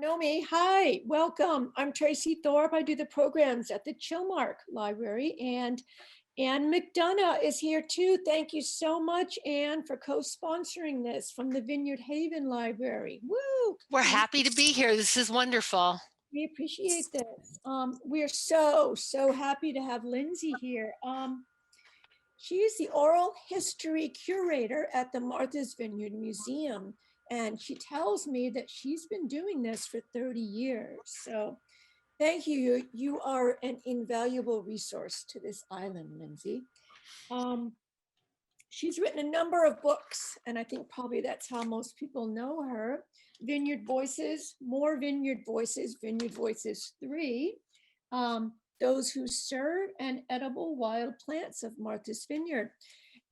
know me, hi, welcome. I'm Tracy Thorpe. I do the programs at the Chilmark Library, and Anne McDonough is here too. Thank you so much, Anne, for co-sponsoring this from the Vineyard Haven Library. Woo! We're happy to be here. This is wonderful. We appreciate this. We're so happy to have Linsey here. She is the oral history curator at the Martha's Vineyard Museum. And she tells me that she's been doing this for 30 years. So thank you. You are an invaluable resource to this island, Linsey. She's written a number of books, and I think probably that's how most people know her. Vineyard Voices, More Vineyard Voices, Vineyard Voices 3, Those Who Serve, and Edible Wild Plants of Martha's Vineyard.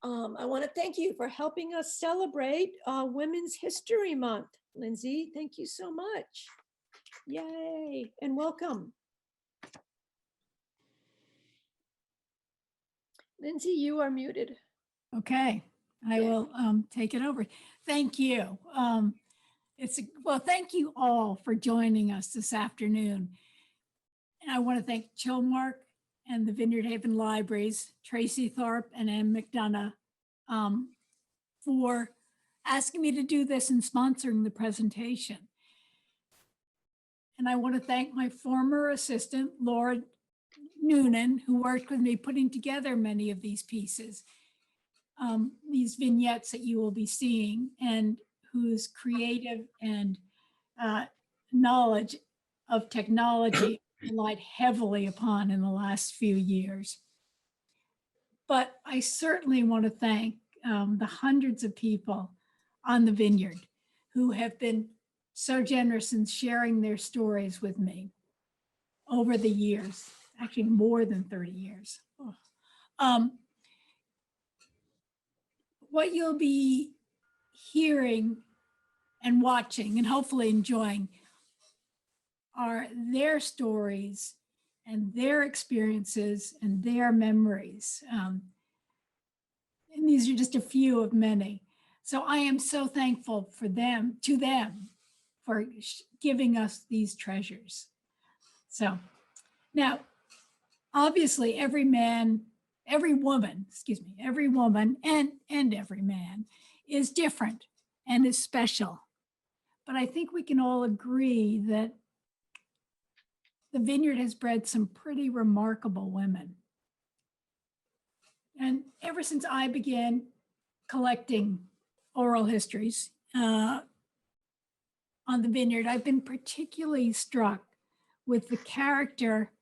I want to thank you for helping us celebrate Women's History Month. Linsey, thank you so much. Yay, and welcome. Linsey, you are muted. Okay, I will take it over. Thank you. Well, thank you all for joining us this afternoon. And I want to thank Chilmark and the Vineyard Haven Libraries, Tracy Thorpe and Anne McDonough, for asking me to do this and sponsoring the presentation. And I want to thank my former assistant, Laura Noonan, who worked with me putting together many of these pieces, these vignettes that you will be seeing, and whose creative and knowledge of technology relied heavily upon in the last few years. But I certainly want to thank the hundreds of people on the vineyard who have been so generous in sharing their stories with me over the years, actually more than 30 years. What you'll be hearing and watching and hopefully enjoying are their stories and their experiences and their memories. And these are just a few of many. So I am so thankful for them, for giving us these treasures. So now, obviously every woman and every man is different and is special. But I think we can all agree that the vineyard has bred some pretty remarkable women. And ever since I began collecting oral histories on the vineyard, I've been particularly struck with the character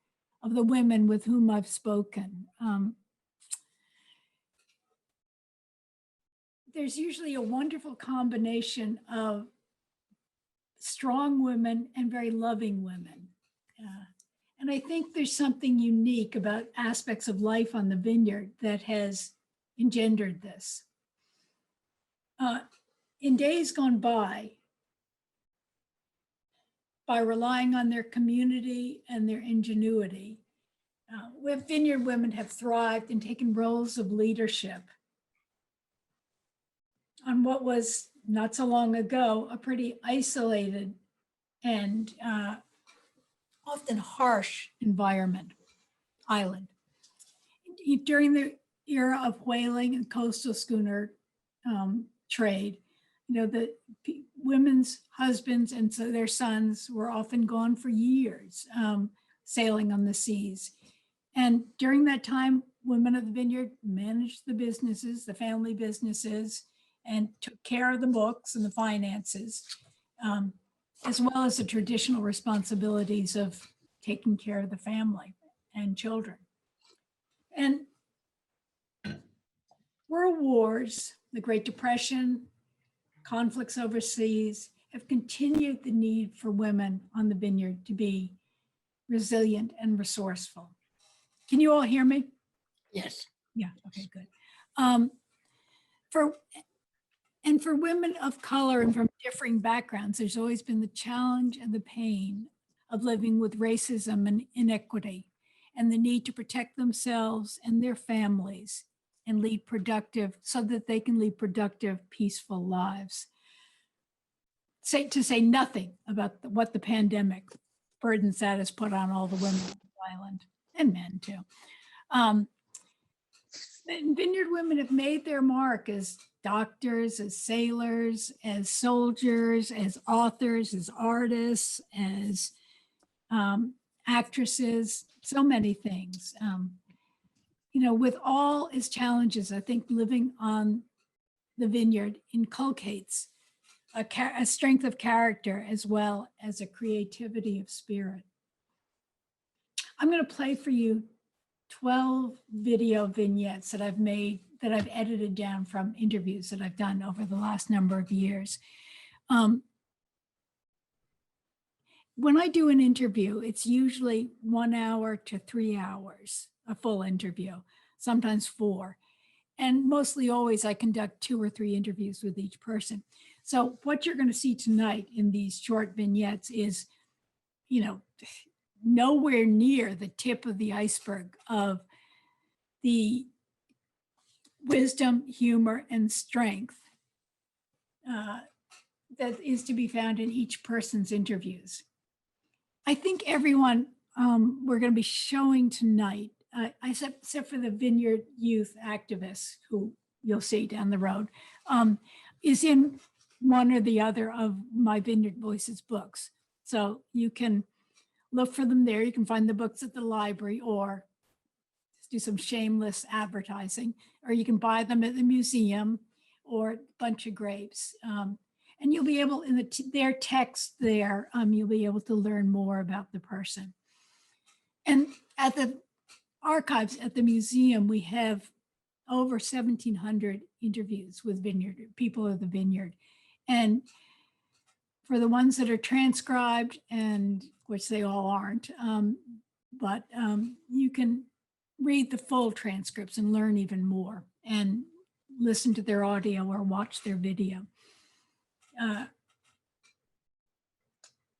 of the women with whom I've spoken. There's usually a wonderful combination of strong women and very loving women. And I think there's something unique about aspects of life on the vineyard that has engendered this. In days gone by relying on their community and their ingenuity, vineyard women have thrived and taken roles of leadership on what was not so long ago a pretty isolated and often harsh island. During the era of whaling and coastal schooner trade, the women's husbands and so their sons were often gone for years sailing on the seas. And during that time, women of the vineyard managed the businesses, the family businesses, and took care of the books and the finances, as well as the traditional responsibilities of taking care of the family and children. And world wars, the Great Depression, conflicts overseas have continued the need for women on the vineyard to be resilient and resourceful. Can you all hear me? Yes. Yeah, okay, good. For women of color and from differing backgrounds, there's always been the challenge and the pain of living with racism and inequity, and the need to protect themselves and their families and so that they can lead productive, peaceful lives. to say nothing about what the pandemic burdens that has put on all the women on the island, and men too. And Vineyard Women have made their mark as doctors, as sailors, as soldiers, as authors, as artists, as actresses, so many things. You know, with all its challenges, I think living on the vineyard inculcates a strength of character as well as a creativity of spirit. I'm going to play for you 12 video vignettes that I've made, that I've edited down from interviews that I've done over the last number of years. When I do an interview, it's usually 1 hour to 3 hours, a full interview, sometimes 4. And mostly always I conduct 2 or 3 interviews with each person. So what you're going to see tonight in these short vignettes is, you know, nowhere near the tip of the iceberg of the wisdom, humor, and strength that is to be found in each person's interviews. I think everyone we're going to be showing tonight, except for the Vineyard youth activists who you'll see down the road, is in one or the other of my Vineyard Voices books. So you can look for them there. You can find the books at the library, or do some shameless advertising, or you can buy them at the museum or Bunch of Grapes. And you'll be able, in their text there, you'll be able to learn more about the person. And at the archives at the museum, we have over 1,700 interviews with vineyard, people of the vineyard. And for the ones that are transcribed, and which they all aren't, but you can read the full transcripts and learn even more, and listen to their audio or watch their video.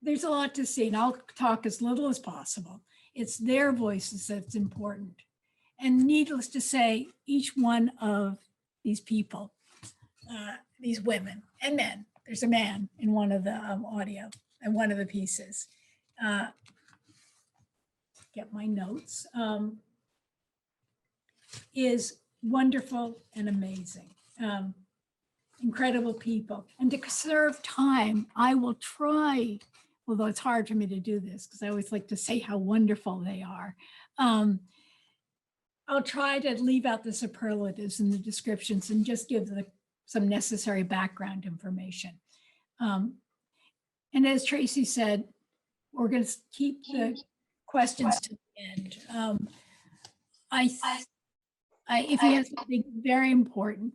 There's a lot to see, and I'll talk as little as possible. It's their voices that's important. And needless to say, each one of these people, these women and men, there's a man in one of the audio and one of the pieces. Get my notes. Is wonderful and amazing. Incredible people. And to conserve time, I will try, although it's hard for me to do this because I always like to say how wonderful they are. I'll try to leave out the superlatives in the descriptions and just give some necessary background information. And as Tracy said, we're going to keep the questions to the end. If you have something very important,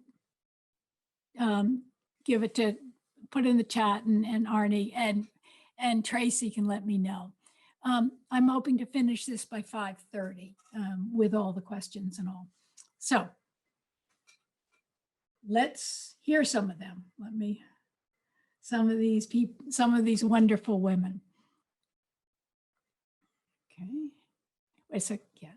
give it to, put in the chat, and Arnie and Tracy can let me know. I'm hoping to finish this by 5:30 with all the questions and all. So let's hear some of them. Some of these people, some of these wonderful women. Okay, wait a sec, yeah.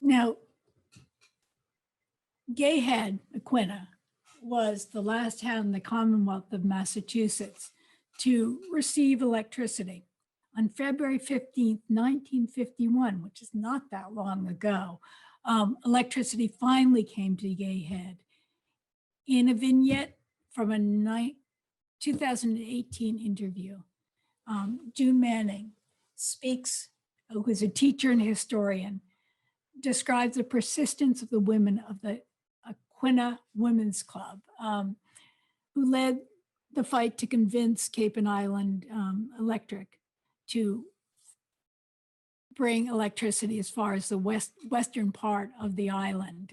Now, Gayhead, Aquinnah, was the last town in the Commonwealth of Massachusetts to receive electricity. On February 15th, 1951, which is not that long ago, electricity finally came to Gayhead. In a vignette from a 2018 interview, June Manning speaks, who is a teacher and historian, describes the persistence of the women of the Aquinnah Women's Club, who led the fight to convince Cape and Island Electric to bring electricity as far as the western part of the island.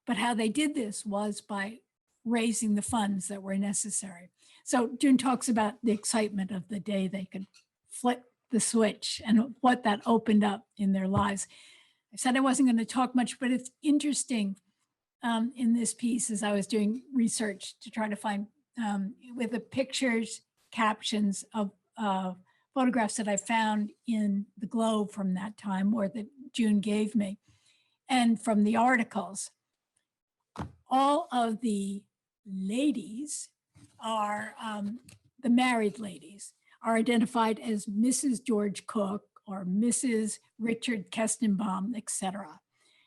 But how they did this was by raising the funds that were necessary. So June talks about the excitement of the day they could flip the switch and what that opened up in their lives. I said I wasn't going to talk much, but it's interesting in this piece as I was doing research to try to find with the pictures captions of photographs that I found in the Globe from that time, or that June gave me, and from the articles. All of the ladies are, the married ladies, are identified as Mrs. George Cook or Mrs. Richard Kestenbaum, etc.,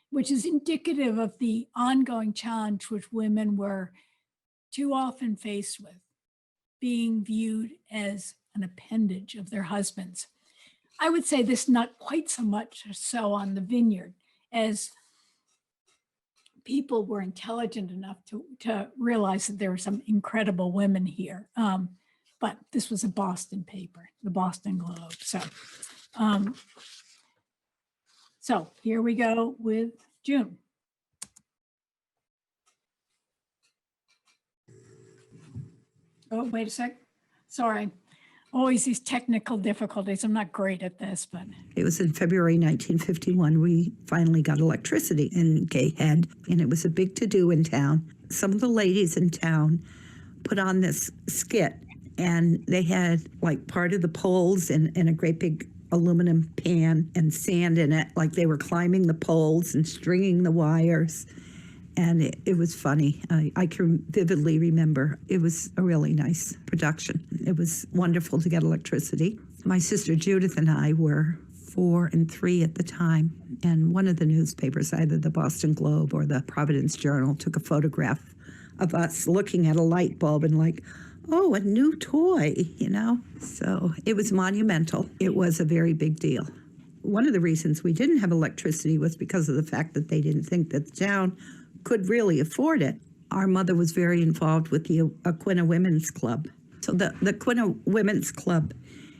which is indicative of the ongoing challenge which women were too often faced with, being viewed as an appendage of their husbands. I would say this not quite so much so on the Vineyard, as people were intelligent enough to realize that there were some incredible women here. But this was a Boston paper, the Boston Globe. So here we go with June. Oh, wait a sec. Sorry. Always these technical difficulties. I'm not great at this, but. It was in February 1951, we finally got electricity in Gayhead, and it was a big to-do in town. Some of the ladies in town put on this skit, and they had like part of the poles in a great big aluminum pan and sand in it, like they were climbing the poles and stringing the wires. And it was funny. I can vividly remember. It was a really nice production. It was wonderful to get electricity. My sister Judith and I were 4 and 3 at the time. And one of the newspapers, either the Boston Globe or the Providence Journal, took a photograph of us looking at a light bulb and like, oh, a new toy, you know? So it was monumental. It was a very big deal. One of the reasons we didn't have electricity was because of the fact that they didn't think that the town could really afford it. Our mother was very involved with the Aquina Women's Club. So the Aquina Women's Club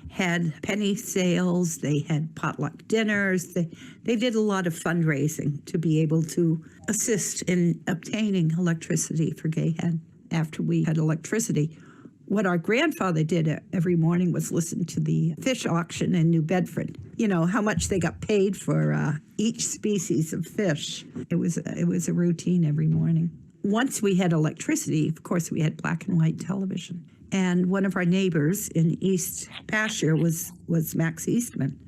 had penny sales, they had potluck dinners, they did a lot of fundraising to be able to assist in obtaining electricity for Gayhead. After we had electricity, what our grandfather did every morning was listen to the fish auction in New Bedford. You know, how much they got paid for each species of fish. It was a routine every morning. Once we had electricity, of course, we had black and white television. And one of our neighbors in East Pasture was Max Eastman.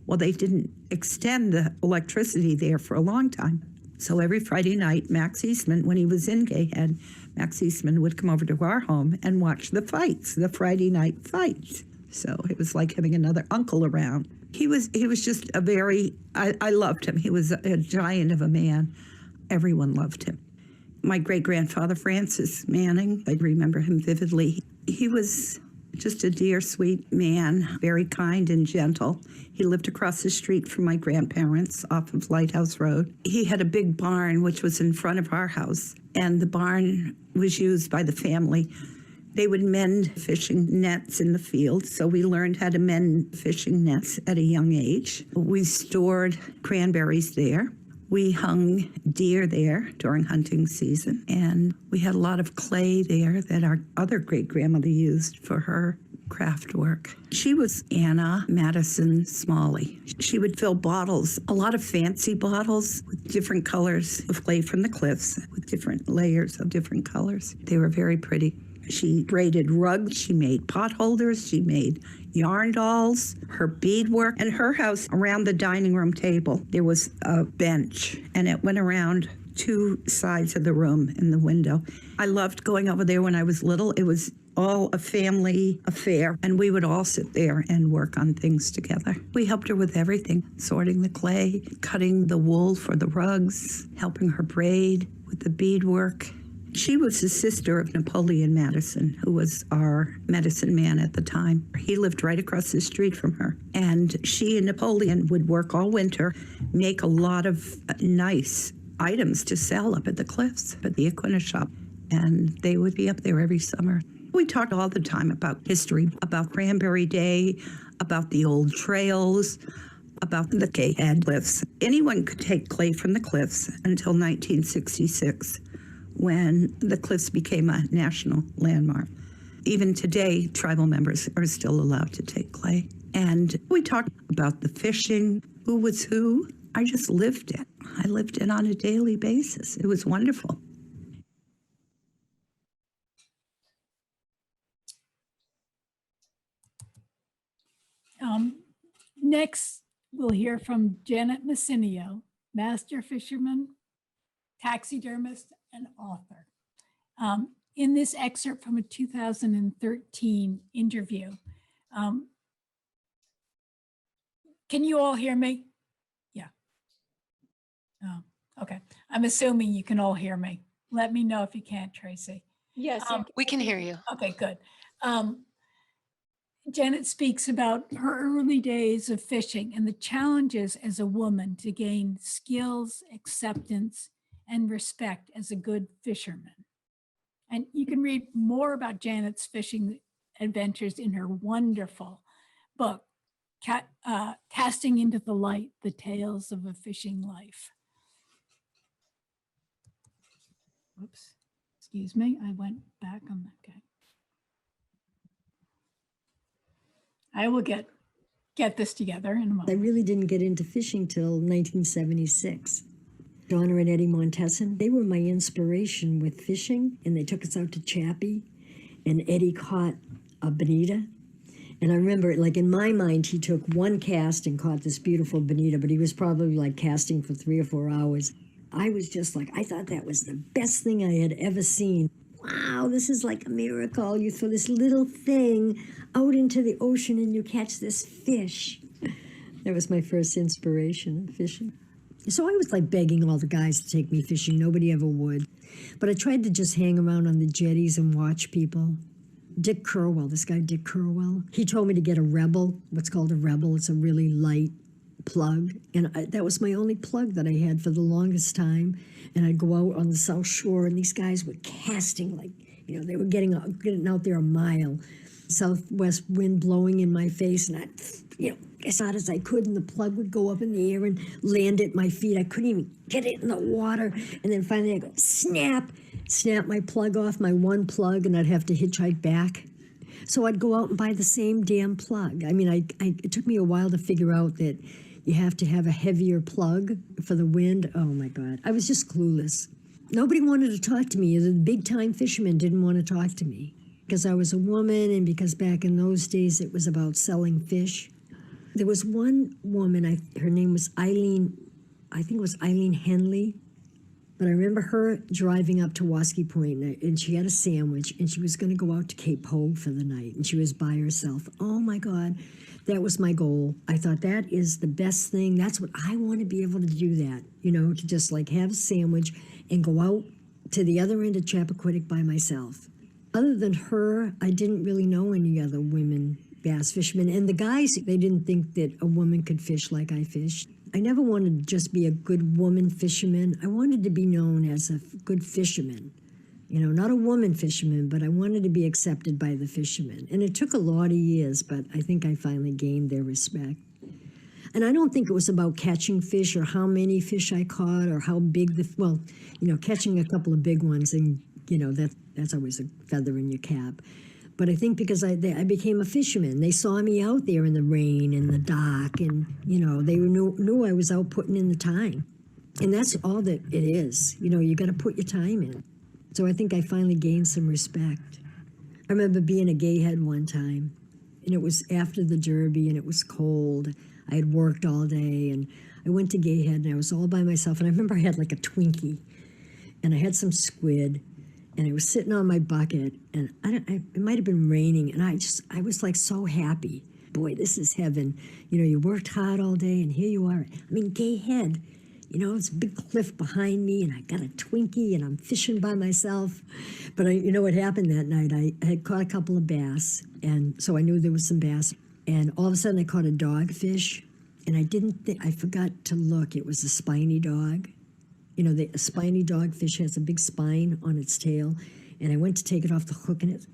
Well, they didn't extend the electricity there for a long time. So every Friday night, Max Eastman, when he was in Gayhead, Max Eastman would come over to our home and watch the fights, the Friday night fights. So it was like having another uncle around. He was just a very, I loved him. He was a giant of a man. Everyone loved him. My great-grandfather, Francis Manning, I remember him vividly. He was just a dear, sweet man, very kind and gentle. He lived across the street from my grandparents off of Lighthouse Road. He had a big barn, which was in front of our house, and the barn was used by the family. They would mend fishing nets in the field, so we learned how to mend fishing nets at a young age. We stored cranberries there. We hung deer there during hunting season, and we had a lot of clay there that our other great-grandmother used for her craft work. She was Anna Madison Smalley. She would fill bottles, a lot of fancy bottles with different colors of clay from the cliffs, with different layers of different colors. They were very pretty. She braided rugs, she made pot holders, she made yarn dolls, her beadwork. And her house, around the dining room table, there was a bench, and it went around 2 sides of the room in the window. I loved going over there when I was little. It was all a family affair, and we would all sit there and work on things together. We helped her with everything, sorting the clay, cutting the wool for the rugs, helping her braid with the beadwork. She was the sister of Napoleon Madison, who was our medicine man at the time. He lived right across the street from her. And she and Napoleon would work all winter, make a lot of nice items to sell up at the cliffs, at the Aquina shop. And they would be up there every summer. We talked all the time about history, about Cranberry Day, about the old trails, about the Gayhead cliffs. Anyone could take clay from the cliffs until 1966. When the cliffs became a national landmark. Even today, tribal members are still allowed to take clay. And we talked about the fishing, who was who. I just lived it. I lived it on a daily basis. It was wonderful. Next, we'll hear from Janet Messineo, master fisherman, taxidermist, and author. In this excerpt from a 2013 interview, can you all hear me? Yeah. Oh, okay. I'm assuming you can all hear me. Let me know if you can't, Tracy. Yes. We can hear you. Okay, good. Janet speaks about her early days of fishing and the challenges as a woman to gain skills, acceptance, and respect as a good fisherman. And you can read more about Janet's fishing adventures in her wonderful book, Casting into the Light, The Tales of a Fishing Life. Whoops, excuse me, I went back on that guy. I will get this together in a moment. I really didn't get into fishing till 1976. Donna and Eddie Montesson, they were my inspiration with fishing, and they took us out to Chappie, and Eddie caught a bonita. And I remember, like in my mind, he took one cast and caught this beautiful bonita, but he was probably like casting for 3 or 4 hours. I was just like, I thought that was the best thing I had ever seen. Wow, this is like a miracle. You throw this little thing out into the ocean and you catch this fish. That was my first inspiration of fishing. So I was like begging all the guys to take me fishing. Nobody ever would. But I tried to just hang around on the jetties and watch people. Dick Curwell, this guy Dick Curwell, he told me to get a Rebel, what's called a Rebel. It's a really light plug. And that was my only plug that I had for the longest time. And I'd go out on the South Shore and these guys were casting like, you know, they were getting out there a mile. Southwest wind blowing in my face, and I, you know, as hard as I could, and the plug would go up in the air and land at my feet. I couldn't even get it in the water. And then finally I go, snap my plug off, my one plug, and I'd have to hitchhike back. So I'd go out and buy the same damn plug. I mean, it took me a while to figure out that you have to have a heavier plug for the wind. Oh my God, I was just clueless. Nobody wanted to talk to me. The big time fishermen didn't want to talk to me because I was a woman, and because back in those days it was about selling fish. There was one woman, her name was Eileen, I think it was Eileen Henley, but I remember her driving up to Wasky Point, and she had a sandwich, and she was going to go out to Cape Hogue for the night, and she was by herself. Oh my God, that was my goal. I thought that is the best thing. That's what I want to be able to do, that, you know, to just like have a sandwich and go out to the other end of Chappaquiddick by myself. Other than her, I didn't really know any other women bass fishermen. And the guys, they didn't think that a woman could fish like I fished. I never wanted to just be a good woman fisherman. I wanted to be known as a good fisherman. You know, not a woman fisherman, but I wanted to be accepted by the fishermen. And it took a lot of years, but I think I finally gained their respect. And I don't think it was about catching fish or how many fish I caught or how big well, you know, catching a couple of big ones, and, you know, that's always a feather in your cap. But I think because I became a fisherman, they saw me out there in the rain and the dock, and, you know, they knew I was out putting in the time. And that's all that it is. You know, you got to put your time in. So I think I finally gained some respect. I remember being a gayhead one time, and it was after the Derby, and it was cold. I had worked all day, and I went to gayhead, and I was all by myself. And I remember I had like a Twinkie, and I had some squid, and I was sitting on my bucket, and it might have been raining, and I was like so happy. Boy, this is heaven. You know, you worked hard all day, and here you are. I mean, gayhead. You know, it's a big cliff behind me, and I got a Twinkie, and I'm fishing by myself. But you know what happened that night? I had caught a couple of bass, and so I knew there was some bass. And all of a sudden, I caught a dogfish, and I forgot to look. It was a spiny dog. You know, a spiny dogfish has a big spine on its tail, and I went to take it off the hook, and it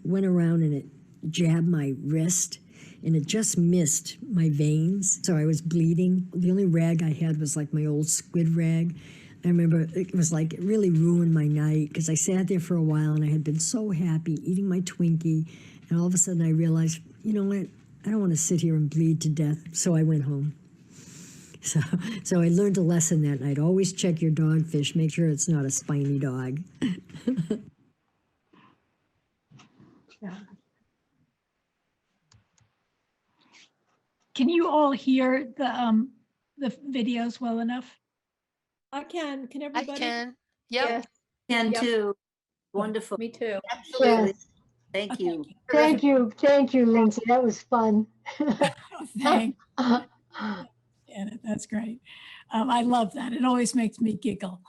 went around, and it jabbed my wrist, and it just missed my veins, so I was bleeding. The only rag I had was like my old squid rag. I remember it was like, it really ruined my night, because I sat there for a while, and I had been so happy eating my Twinkie, and all of a sudden I realized, you know what, I don't want to sit here and bleed to death, so I went home. So I learned a lesson that night. Always check your dogfish. Make sure it's not a spiny dog. Yeah. Can you all hear the videos well enough? I can I everybody? can. Yep. Yes, Can Yep. too. Wonderful. me too. Absolutely. Yes. Thank you. Thank you, Lindsay. That was fun. Thanks, Janet. That's great. I love that. It always makes me giggle.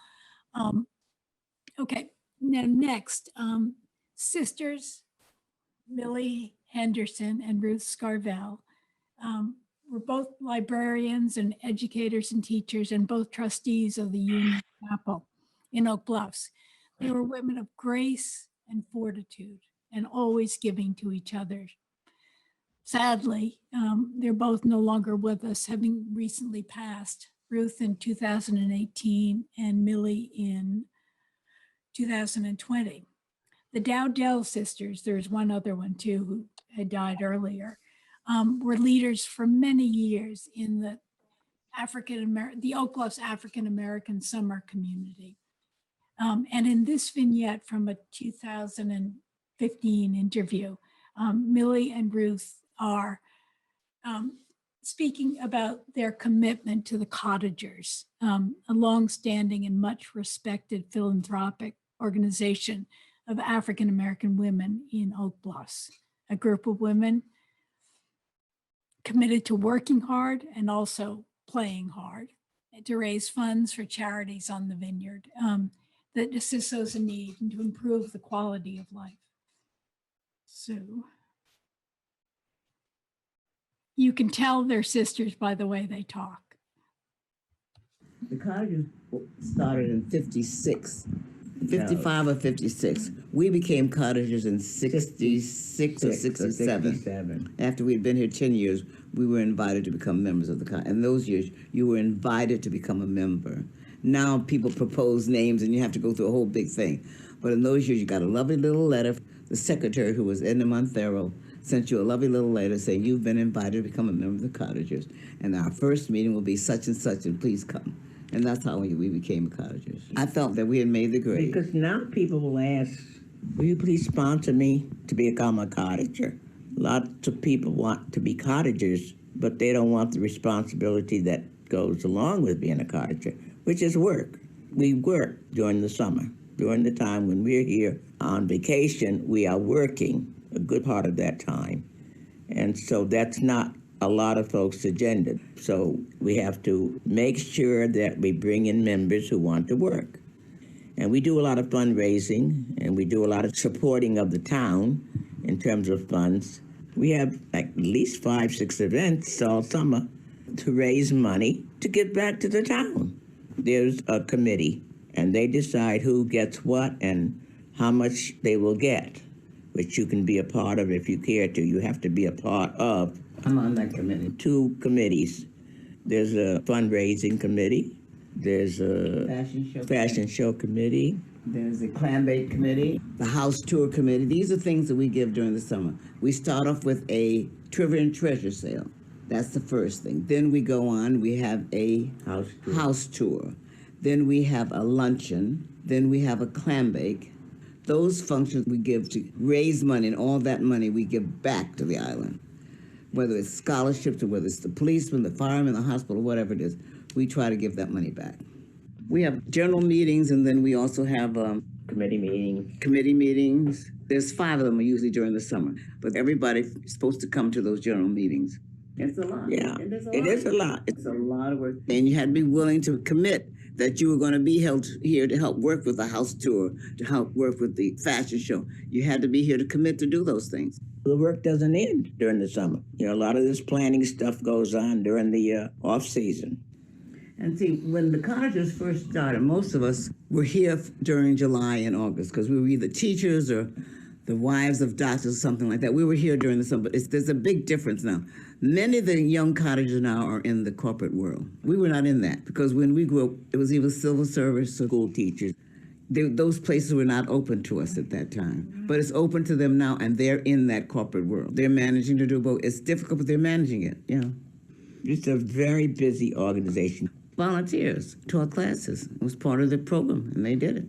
Okay, now next, sisters Millie Henderson and Ruth Scarville were both librarians and educators and teachers and both trustees of the Union Chapel in Oak Bluffs. They were women of grace and fortitude and always giving to each other. Sadly, they're both no longer with us, having recently passed. Ruth in 2018 and Millie in 2020. The Dowdell sisters, there's one other one too who had died earlier, were leaders for many years in the Oak Bluffs African American summer community. And in this vignette from a 2015 interview, Millie and Ruth are speaking about their commitment to the Cottagers, a longstanding and much respected philanthropic organization of African American women in Oak Bluffs, a group of women committed to working hard and also playing hard to raise funds for charities on the vineyard that assist those in need and to improve the quality of life. So you can tell they're sisters by the way they talk. The Cottagers started in 56, 55 or 56. We became Cottagers in 66 or 67. After we'd been here 10 years, we were invited to become members of the Cottagers. In those years, you were invited to become a member. Now people propose names and you have to go through a whole big thing. But in those years, you got a lovely little letter. The secretary, who was Edna Monthero, sent you a lovely little letter saying you've been invited to become a member of the Cottagers. And our first meeting will be such and please come. And that's how we became Cottagers. I felt that we had made the grade. Because now people will ask, will you please sponsor me to become a cottager? Lots of people want to be cottagers, but they don't want the responsibility that goes along with being a cottager, which is work. We work during the summer. During the time when we're here on vacation, we are working a good part of that time. And so that's not a lot of folks' agenda. So we have to make sure that we bring in members who want to work. And we do a lot of fundraising and we do a lot of supporting of the town in terms of funds. We have like at least 5, 6 events all summer to raise money to give back to the town. There's a committee and they decide who gets what and how much they will get, which you can be a part of if you care to. You have to be a part of. I'm on that committee. 2 committees. There's a fundraising committee. There's a fashion show committee. There's a clam bake committee, the house tour committee. These are things that we give during the summer. We start off with a trivia and treasure sale. That's the first thing. Then we go on, we have a house tour. Then we have a luncheon. Then we have a clam bake. Those functions we give to raise money, and all that money we give back to the island. Whether it's scholarships or whether it's the policeman, the fireman, the hospital, whatever it is, we try to give that money back. We have general meetings, and then we also have Committee meeting. committee meetings. There's 5 of them usually during the summer, but everybody's supposed to come to those general meetings. It's a lot. Yeah, It is a lot. It's a lot of work. And you had to be willing to commit that you were going to be held here to help work with the house tour, to help work with the fashion show. You had to be here to commit to do those things. The work doesn't end during the summer. You know, a lot of this planning stuff goes on during the off season. And see, when the Cottagers first started, most of us were here during July and August because we were either teachers or the wives of doctors or something like that. We were here during the summer, but there's a big difference now. Many of the young Cottagers now are in the corporate world. We were not in that because when we grew up, it was either civil service or school teachers. Those places were not open to us at that time, but it's open to them now, and they're in that corporate world. They're managing to do both. It's difficult, but they're managing it, you know. It's a very busy organization. Volunteers taught classes. It was part of the program, and they did it.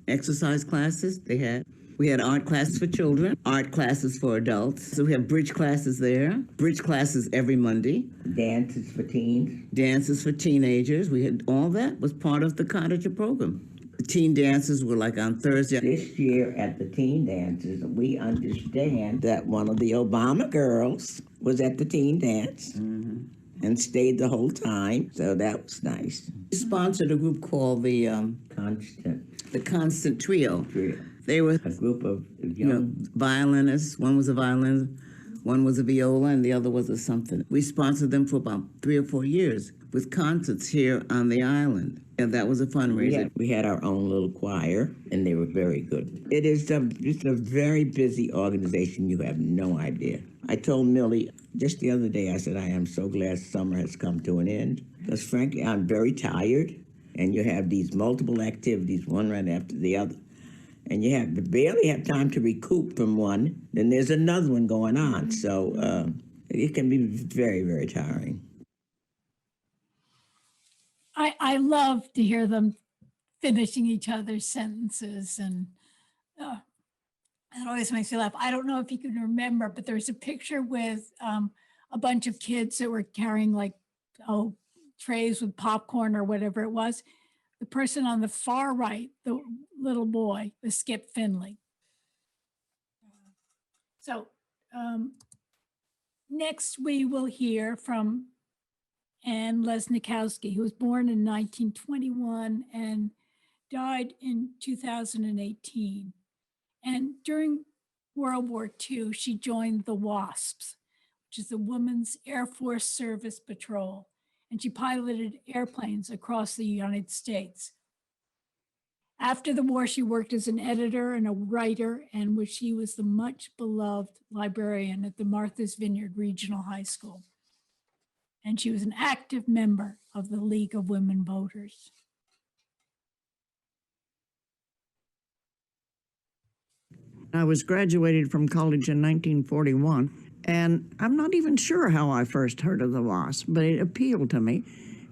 Exercise classes they had. We had art classes for children, art classes for adults. So we have bridge classes there, bridge classes every Monday. Dances for teens. Dances for teenagers. We had all that was part of the Cottager program. The teen dances were like on Thursday. This year at the teen dances, we understand that one of the Obama girls was at the teen dance and stayed the whole time, so that was nice. We sponsored a group called the Constant Trio. They were A group of young violinists. One was a violinist, one was a viola, and the other was a something. We sponsored them for about 3 or 4 years with concerts here on the island. And that was a fundraiser. we had our own little choir, and they were very good. It's a very busy organization. You have no idea. I told Millie just the other day, I said, I am so glad summer has come to an end. Because frankly, I'm very tired, and you have these multiple activities, one right after the other. And you barely have time to recoup from one, then there's another one going on. So it can be very, very tiring. I love to hear them finishing each other's sentences, and it always makes me laugh. I don't know if you can remember, but there's a picture with a bunch of kids that were carrying trays with popcorn or whatever it was. The person on the far right, the little boy, was Skip Finley. So next we will hear from Anne Lesnikowski, who was born in 1921 and died in 2018. And during World War II, she joined the WASPS, which is the Women's Air Force Service Patrol, and she piloted airplanes across the United States. After the war, she worked as an editor and a writer, and she was the much beloved librarian at the Martha's Vineyard Regional High School. And she was an active member of the League of Women Voters. I was graduated from college in 1941, and I'm not even sure how I first heard of the WASP, but it appealed to me.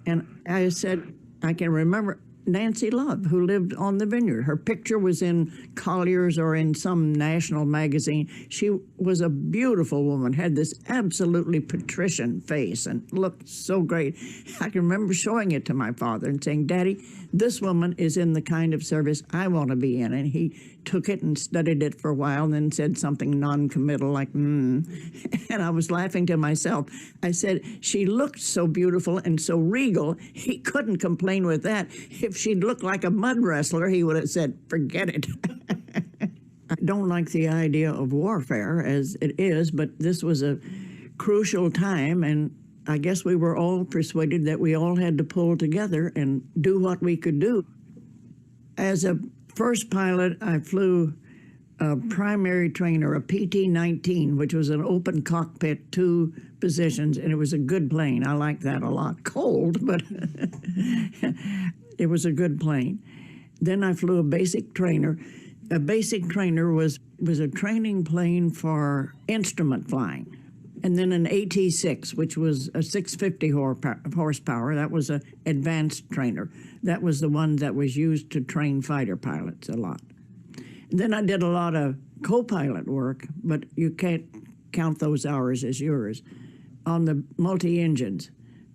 And I said, I can remember Nancy Love, who lived on the vineyard. Her picture was in Collier's or in some national magazine. She was a beautiful woman, had this absolutely patrician face and looked so great. I can remember showing it to my father and saying, Daddy, this woman is in the kind of service I want to be in. And he took it and studied it for a while and then said something non-committal like, And I was laughing to myself. I said, she looked so beautiful and so regal, he couldn't complain with that. If she'd looked like a mud wrestler, he would have said, forget it. I don't like the idea of warfare as it is, but this was a crucial time, and I guess we were all persuaded that we all had to pull together and do what we could do. As a first pilot, I flew a primary trainer, a PT-19, which was an open cockpit, 2 positions, and it was a good plane. I liked that a lot. Cold, but it was a good plane. Then I flew a basic trainer. A basic trainer was a training plane for instrument flying. And then an AT-6, which was a 650 horsepower. That was an advanced trainer. That was the one that was used to train fighter pilots a lot. And then I did a lot of co-pilot work, but you can't count those hours as yours, on the multi-engines,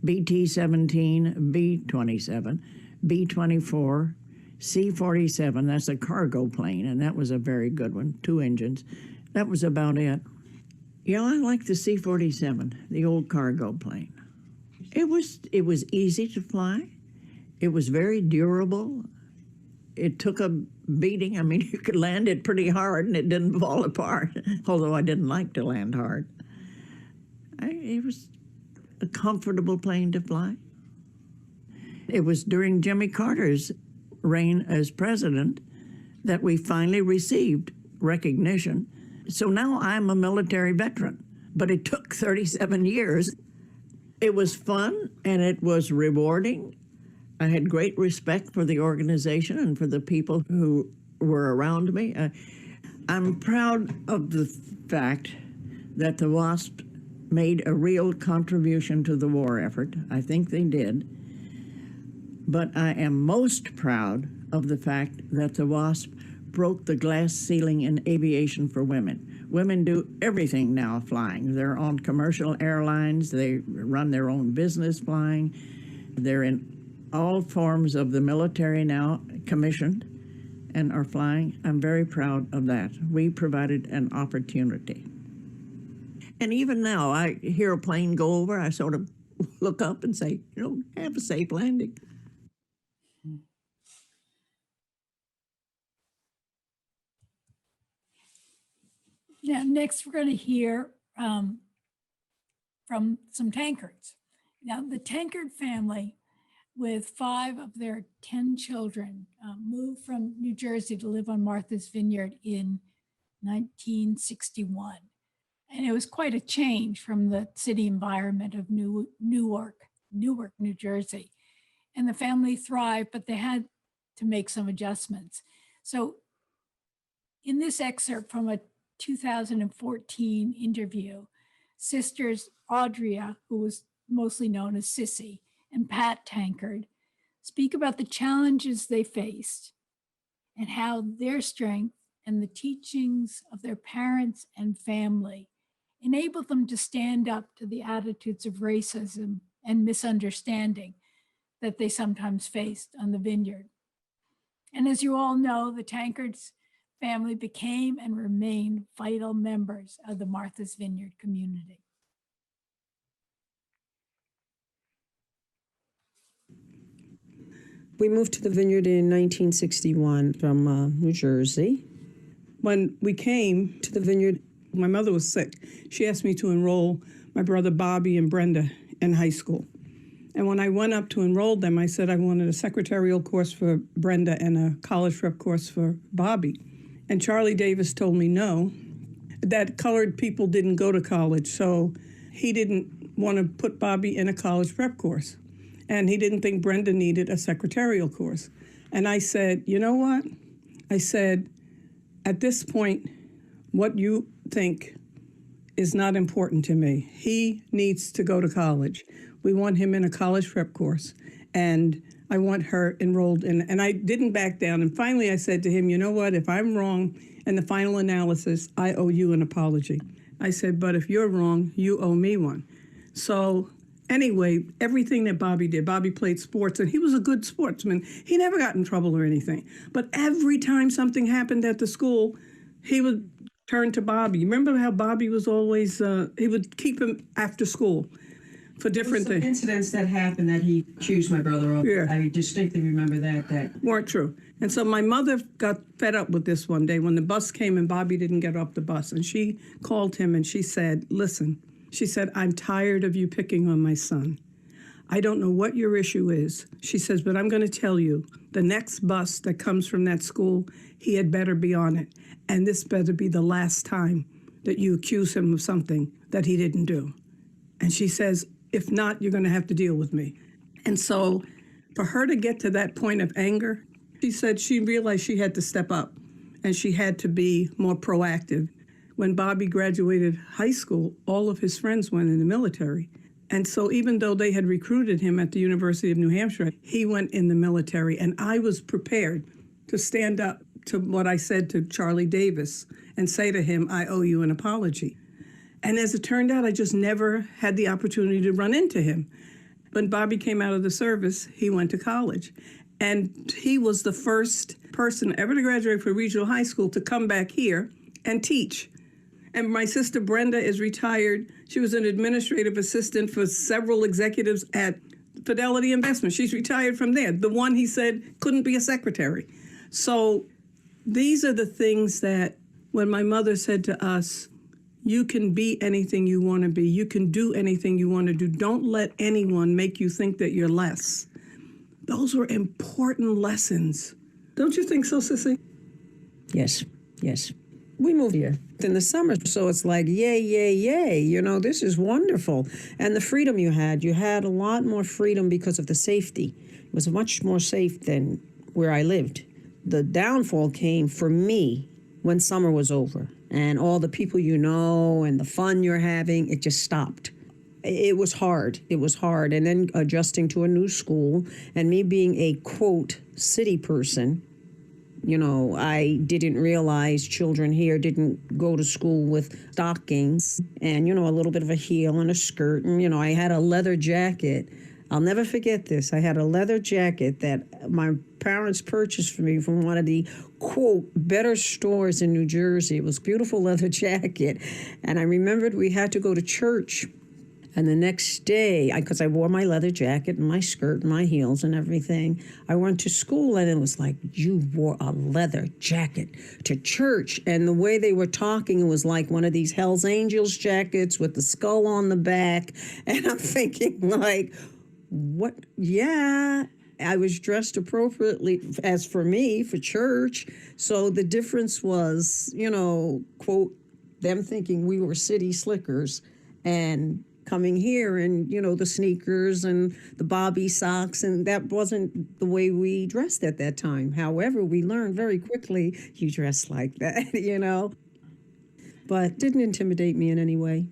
BT-17, B-27, B-24, C-47, that's a cargo plane, and that was a very good one, 2 engines. That was about it. Yeah, I like the C-47, the old cargo plane. It was easy to fly. It was very durable. It took a beating. I mean, you could land it pretty hard and it didn't fall apart, although I didn't like to land hard. It was a comfortable plane to fly. It was during Jimmy Carter's reign as president that we finally received recognition. So now I'm a military veteran, but it took 37 years. It was fun and it was rewarding. I had great respect for the organization and for the people who were around me. I'm proud of the fact that the WASP made a real contribution to the war effort. I think they did. But I am most proud of the fact that the WASP broke the glass ceiling in aviation for women. Women do everything now flying. They're on commercial airlines. They run their own business flying. They're in all forms of the military now, commissioned, and are flying. I'm very proud of that. We provided an opportunity. And even now, I hear a plane go over, I sort of look up and say, have a safe landing. Now, next we're going to hear from some Tankards. Now, the Tankard family, with 5 of their 10 children, moved from New Jersey to live on Martha's Vineyard in 1961. And it was quite a change from the city environment of Newark, New Jersey. And the family thrived, but they had to make some adjustments. So in this excerpt from a 2014 interview, sisters Audria, who was mostly known as Sissy, and Pat Tankard speak about the challenges they faced and how their strength and the teachings of their parents and family enabled them to stand up to the attitudes of racism and misunderstanding that they sometimes faced on the vineyard. And as you all know, the Tankards family became and remained vital members of the Martha's Vineyard community. We moved to the vineyard in 1961 from New Jersey. When we came to the vineyard, my mother was sick. She asked me to enroll my brother Bobby and Brenda in high school. And when I went up to enroll them, I said I wanted a secretarial course for Brenda and a college prep course for Bobby. And Charlie Davis told me no, that colored people didn't go to college, so he didn't want to put Bobby in a college prep course. And he didn't think Brenda needed a secretarial course. And I said, you know what? I said, at this point, what you think is not important to me. He needs to go to college. We want him in a college prep course. And I want her enrolled in, and I didn't back down. And finally I said to him, you know what? If I'm wrong in the final analysis, I owe you an apology. I said, but if you're wrong, you owe me one. So anyway, everything that Bobby did, Bobby played sports, and he was a good sportsman. He never got in trouble or anything. But every time something happened at the school, he would turn to Bobby. Remember how Bobby was always, he would keep him after school for different things. Incidents that happened that he accused my brother of. Yeah. I distinctly remember that weren't true. And so my mother got fed up with this one day when the bus came and Bobby didn't get off the bus. And she called him and she said, listen, she said, I'm tired of you picking on my son. I don't know what your issue is. She says, but I'm going to tell you, the next bus that comes from that school, he had better be on it. And this better be the last time that you accuse him of something that he didn't do. And she says, if not, you're going to have to deal with me. And so for her to get to that point of anger, she said she realized she had to step up and she had to be more proactive. When Bobby graduated high school, all of his friends went in the military. And so even though they had recruited him at the University of New Hampshire, he went in the military. And I was prepared to stand up to what I said to Charlie Davis and say to him, I owe you an apology. And as it turned out, I just never had the opportunity to run into him. When Bobby came out of the service, he went to college. And he was the first person ever to graduate from regional high school to come back here and teach. And my sister Brenda is retired. She was an administrative assistant for several executives at Fidelity Investment. She's retired from there. The one he said couldn't be a secretary. So these are the things that when my mother said to us, you can be anything you want to be. You can do anything you want to do. Don't let anyone make you think that you're less. Those were important lessons. Don't you think so, Sissy? Yes, yes. We moved here in the summer, so it's like, yay, yay, yay. You know, this is wonderful. And the freedom you had a lot more freedom because of the safety. It was much more safe than where I lived. The downfall came for me when summer was over and all the people you know and the fun you're having, it just stopped. It was hard. It was hard. And then adjusting to a new school and me being a, quote, city person, You know, I didn't realize children here didn't go to school with stockings and, you know, a little bit of a heel and a skirt. And, you know, I had a leather jacket. I'll never forget this. I had a leather jacket that my parents purchased for me from one of the, quote, better stores in New Jersey. It was a beautiful leather jacket. And I remembered we had to go to church. And the next day, because I wore my leather jacket and my skirt and my heels and everything, I went to school and it was like, you wore a leather jacket to church. And the way they were talking, it was like one of these Hell's Angels jackets with the skull on the back. And I'm thinking like, what? Yeah, I was dressed appropriately as for me, for church. So the difference was, you know, quote, them thinking we were city slickers and coming here and, you know, the sneakers and the bobby socks, and that wasn't the way we dressed at that time. However, we learned very quickly, you dress like that, you know. But didn't intimidate me in any way.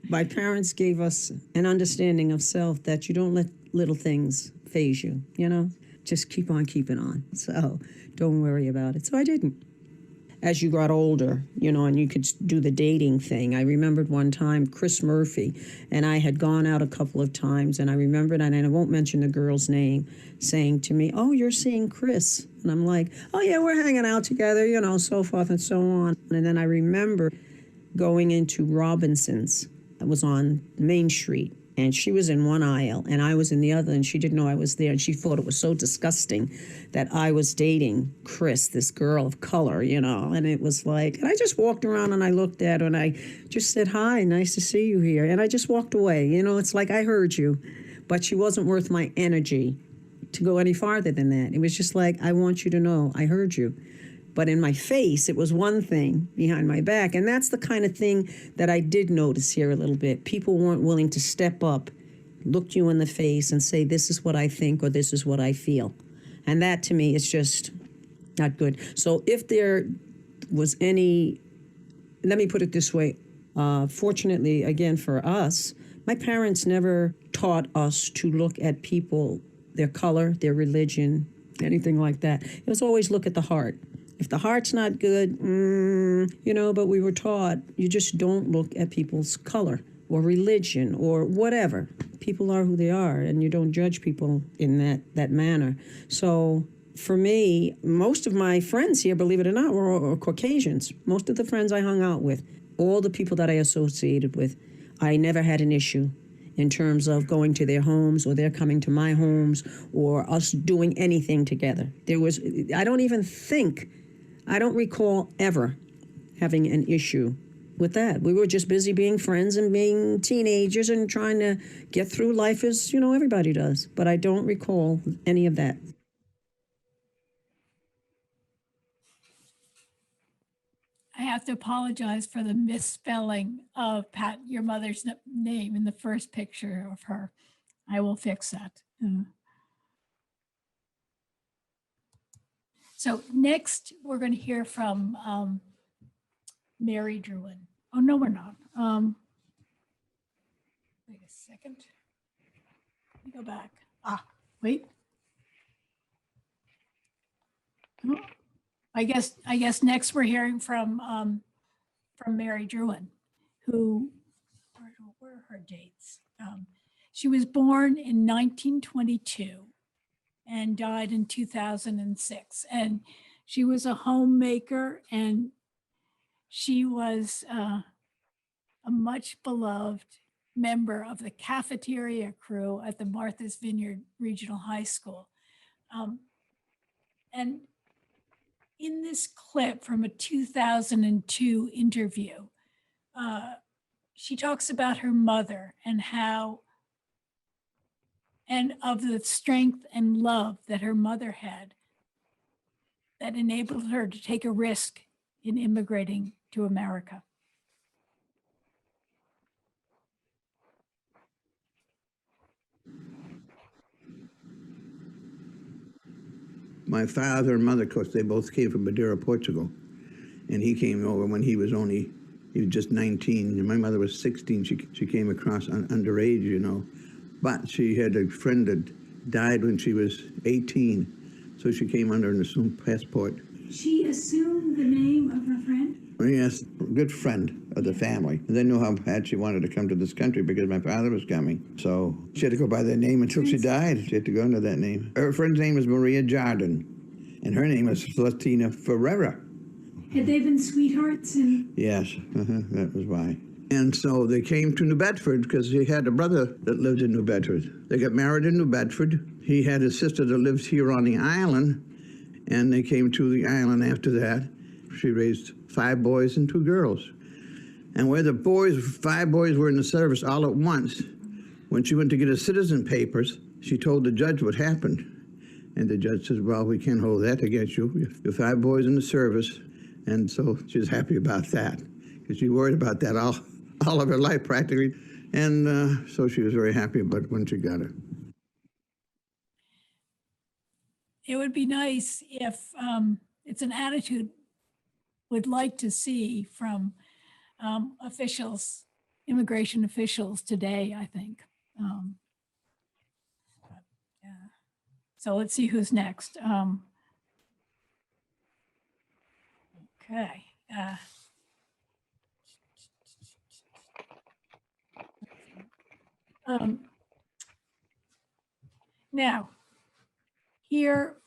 My parents gave us an understanding of self that you don't let little things phase you, you know. Just keep on keeping on. So don't worry about it. So I didn't. As you got older, you know, and you could do the dating thing. I remembered one time Chris Murphy, and I had gone out a couple of times, and I remembered, and I won't mention the girl's name, saying to me, oh, you're seeing Chris. And I'm like, oh, yeah, we're hanging out together, you know, so forth and so on. And then I remember going into Robinson's. I was on Main Street, and she was in one aisle, and I was in the other, and she didn't know I was there, and she thought it was so disgusting that I was dating Chris, this girl of color, you know, and it was like, and I just walked around and I looked at her, and I just said, hi, nice to see you here, and I just walked away, you know, it's like, I heard you, but she wasn't worth my energy to go any farther than that. It was just like, I want you to know, I heard you. But in my face, it was one thing, behind my back. And that's the kind of thing that I did notice here a little bit. People weren't willing to step up, look you in the face and say, this is what I think or this is what I feel. And that to me is just not good. So if there was any, let me put it this way, fortunately, again, for us, my parents never taught us to look at people, their color, their religion, anything like that. It was always look at the heart. If the heart's not good, you know, but we were taught you just don't look at people's color or religion or whatever. People are who they are, and you don't judge people in that manner. So for me, most of my friends here, believe it or not, were Caucasians. Most of the friends I hung out with, all the people that I associated with, I never had an issue in terms of going to their homes or they're coming to my homes or us doing anything together. I don't recall ever having an issue with that. We were just busy being friends and being teenagers and trying to get through life as, you know, everybody does. But I don't recall any of that. I have to apologize for the misspelling of your mother's name in the first picture of her. I will fix that. So next, we're going to hear from Mary Drouin. Oh, no, we're not. Wait a second. Let me go back. Wait. Oh, I guess next we're hearing from Mary Drouin, who, where are her dates? She was born in 1922 and died in 2006. And she was a homemaker, and she was a much beloved member of the cafeteria crew at the Martha's Vineyard Regional High School. And in this clip from a 2002 interview, she talks about her mother and of the strength and love that her mother had that enabled her to take a risk in immigrating to America. My father and mother, of course, they both came from Madeira, Portugal. And he came over when he was just 19. And my mother was 16. She came across underage, you know. But she had a friend that died when she was 18. So she came under an assumed passport. She assumed the name of her friend? Yes, good friend of the family. They knew how bad she wanted to come to this country because my father was coming. So she had to go by that name until she died. She had to go under that name. Her friend's name is Maria Jardin, and her name is Celestina Ferreira. Had they been sweethearts? Yes, that was why. And so they came to New Bedford because he had a brother that lived in New Bedford. They got married in New Bedford. He had a sister that lived here on the island, and they came to the island after that. She raised 5 boys and 2 girls. And where the 5 boys were in the service all at once, when she went to get her citizen papers, she told the judge what happened. And the judge says, well, we can't hold that against you. You're 5 boys in the service. And so she was happy about that, because she worried about that all of her life practically. And so she was very happy about when she got her. It would be nice if it's an attitude would like to see from officials, immigration officials today, I think. Yeah. So let's see who's next. Okay. Now, here,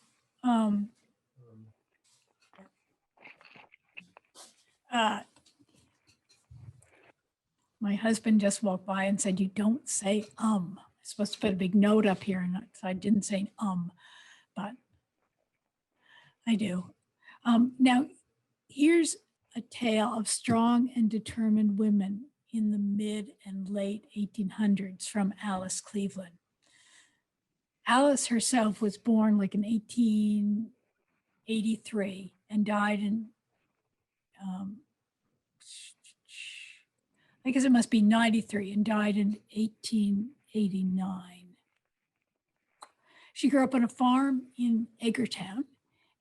my husband just walked by and said, you don't say I'm supposed to put a big note up here, and I didn't say but I do. Now, here's a tale of strong and determined women in the mid and late 1800s from Alice Cleveland. Alice herself was born like in 1883 and died in, I guess it must be 93, and died in 1889. She grew up on a farm in Eggertown,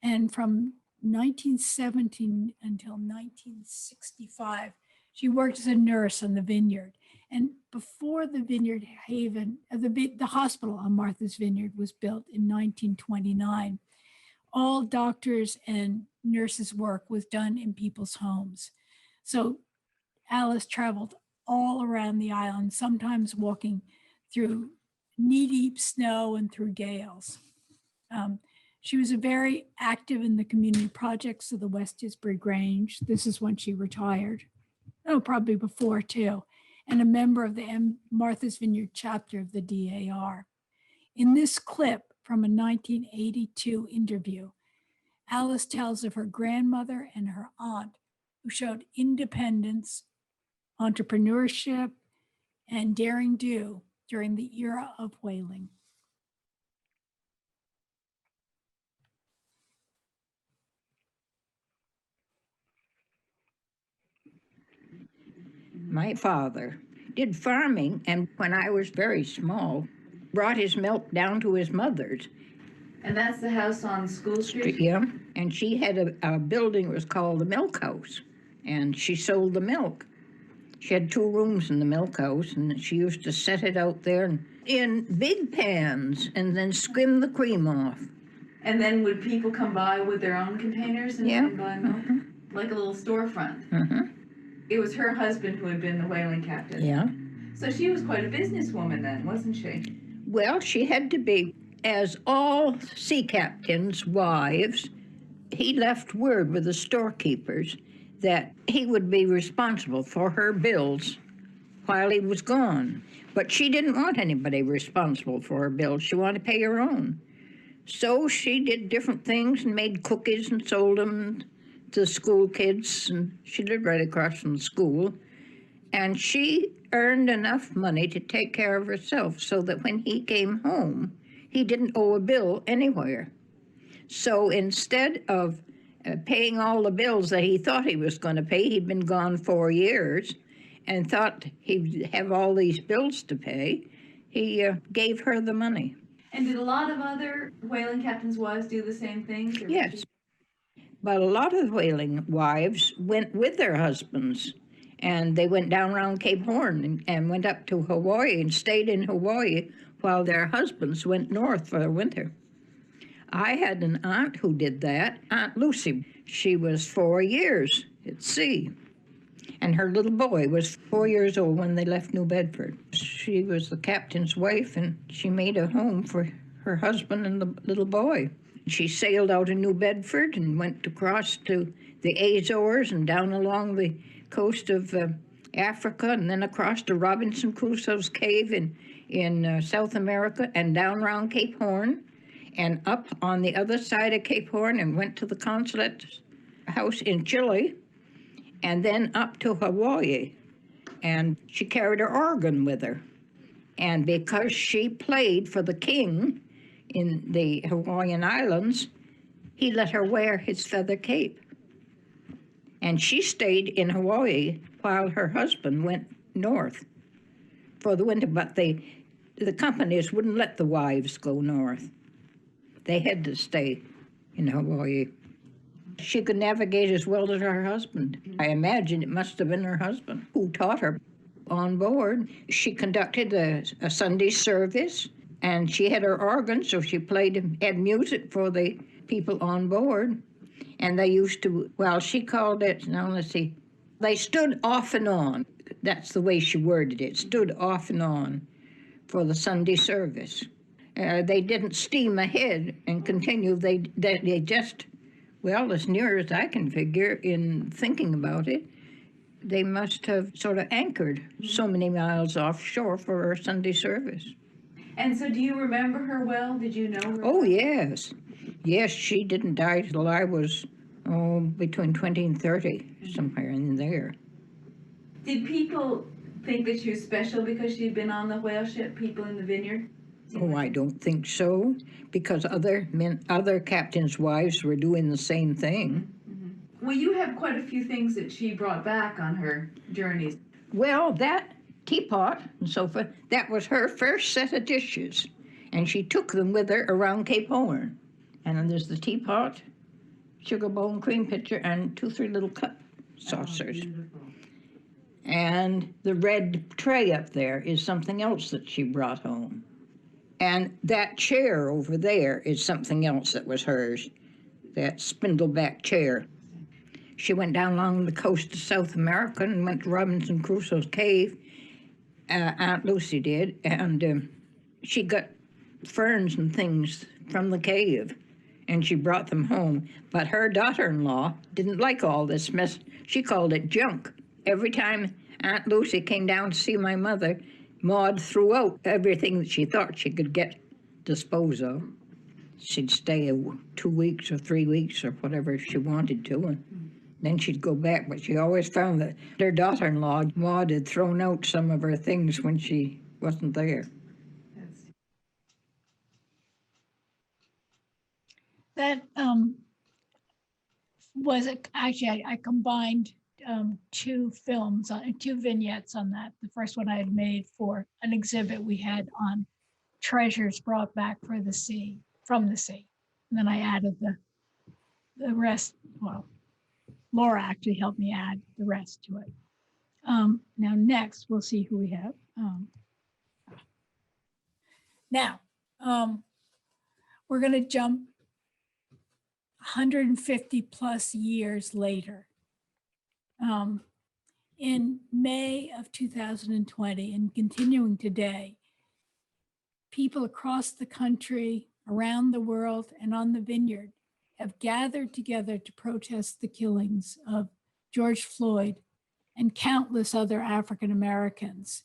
and from 1917 until 1965, she worked as a nurse on the Vineyard. And before the Vineyard Haven, the hospital on Martha's Vineyard was built in 1929, all doctors and nurses' work was done in people's homes. So Alice traveled all around the island, sometimes walking through knee-deep snow and through gales. She was very active in the community projects of the West Tisbury Grange. This is when she retired. Oh, probably before too. And a member of the Martha's Vineyard chapter of the DAR. In this clip from a 1982 interview, Alice tells of her grandmother and her aunt who showed independence, entrepreneurship, and daring do during the era of whaling. My father did farming, and when I was very small, brought his milk down to his mother's. And that's the house on School Street? Yeah, and she had a building that was called the Milk House, and she sold the milk. She had 2 rooms in the milk house, and she used to set it out there in big pans and then skim the cream off. And then would people come by with their own containers and Yeah. buy milk? Like a little storefront? Mm-hmm. It was her husband who had been the whaling captain? Yeah. So she was quite a businesswoman then, wasn't she? Well, she had to be, as all sea captains' wives, he left word with the storekeepers that he would be responsible for her bills while he was gone. But she didn't want anybody responsible for her bills. She wanted to pay her own. So she did different things and made cookies and sold them to school kids. And she lived right across from the school. And she earned enough money to take care of herself so that when he came home, he didn't owe a bill anywhere. So instead of paying all the bills that he thought he was going to pay, he'd been gone 4 years and thought he'd have all these bills to pay, he gave her the money. And did a lot of other whaling captains' wives do the same thing? Yes. But a lot of whaling wives went with their husbands, and they went down around Cape Horn and went up to Hawaii and stayed in Hawaii while their husbands went north for the winter. I had an aunt who did that, Aunt Lucy. She was 4 years at sea. And her little boy was 4 years old when they left New Bedford. She was the captain's wife, and she made a home for her husband and the little boy. She sailed out of New Bedford and went across to the Azores and down along the coast of Africa, and then across to Robinson Crusoe's cave in South America, and down around Cape Horn, and up on the other side of Cape Horn, and went to the consulate house in Chile, and then up to Hawaii. And she carried her organ with her. And because she played for the king in the Hawaiian Islands, he let her wear his feather cape. And she stayed in Hawaii while her husband went north for the winter. But the companies wouldn't let the wives go north. They had to stay in Hawaii. She could navigate as well as her husband. I imagine it must have been her husband who taught her on board. She conducted a Sunday service, and she had her organ, so she had music for the people on board. And they used to, well, she called it, now let's see, they stood off and on. That's the way she worded it, stood off and on for the Sunday service. They didn't steam ahead and continue. They just, well, as near as I can figure in thinking about it, they must have sort of anchored so many miles offshore for her Sunday service. And so do you remember her well? Did you know her? Oh, yes. Yes, she didn't die till I was, between 20 and 30, somewhere in there. Did people think that she was special because she'd been on the whale ship, people in the Vineyard? Oh, I don't think so, because other captains' wives were doing the same thing. Mm-hmm. Well, you have quite a few things that she brought back on her journeys. Well, that teapot and so forth, that was her first set of dishes, and she took them with her around Cape Horn. And then there's the teapot, sugar bowl and cream pitcher, and 2-3 little cup saucers. And the red tray up there is something else that she brought home. And that chair over there is something else that was hers, that spindleback chair. She went down along the coast of South America and went to Robinson Crusoe's cave, Aunt Lucy did, and she got ferns and things from the cave, and she brought them home. But her daughter-in-law didn't like all this mess. She called it junk. Every time Aunt Lucy came down to see my mother, Maud threw out everything that she thought she could get dispose of. She'd stay 2 weeks or 3 weeks or whatever she wanted to, and then she'd go back. But she always found that her daughter-in-law, Maud, had thrown out some of her things when she wasn't there. That was actually, I combined 2 films, 2 vignettes on that. The first one I had made for an exhibit we had on treasures brought back from the sea. And then I added the rest. Well, Laura actually helped me add the rest to it. Now next, we'll see who we have. Now, we're gonna jump 150 plus years later. In May of 2020 and continuing today, people across the country, around the world, and on the Vineyard have gathered together to protest the killings of George Floyd and countless other African Americans,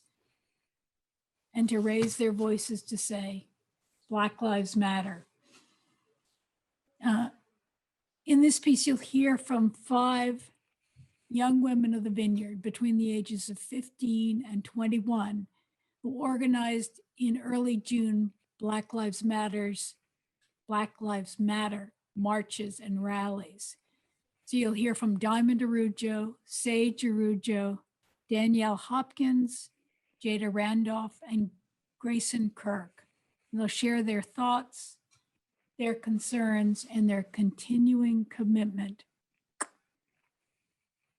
and to raise their voices to say, Black Lives Matter. In this piece, you'll hear from 5 young women of the Vineyard between the ages of 15 and 21 who organized in early June Black Lives Matter marches and rallies. So you'll hear from Diamond Arujo, Sage Arujo, Danielle Hopkins, Jada Randolph, and Grayson Kirk. And they'll share their thoughts, their concerns, and their continuing commitment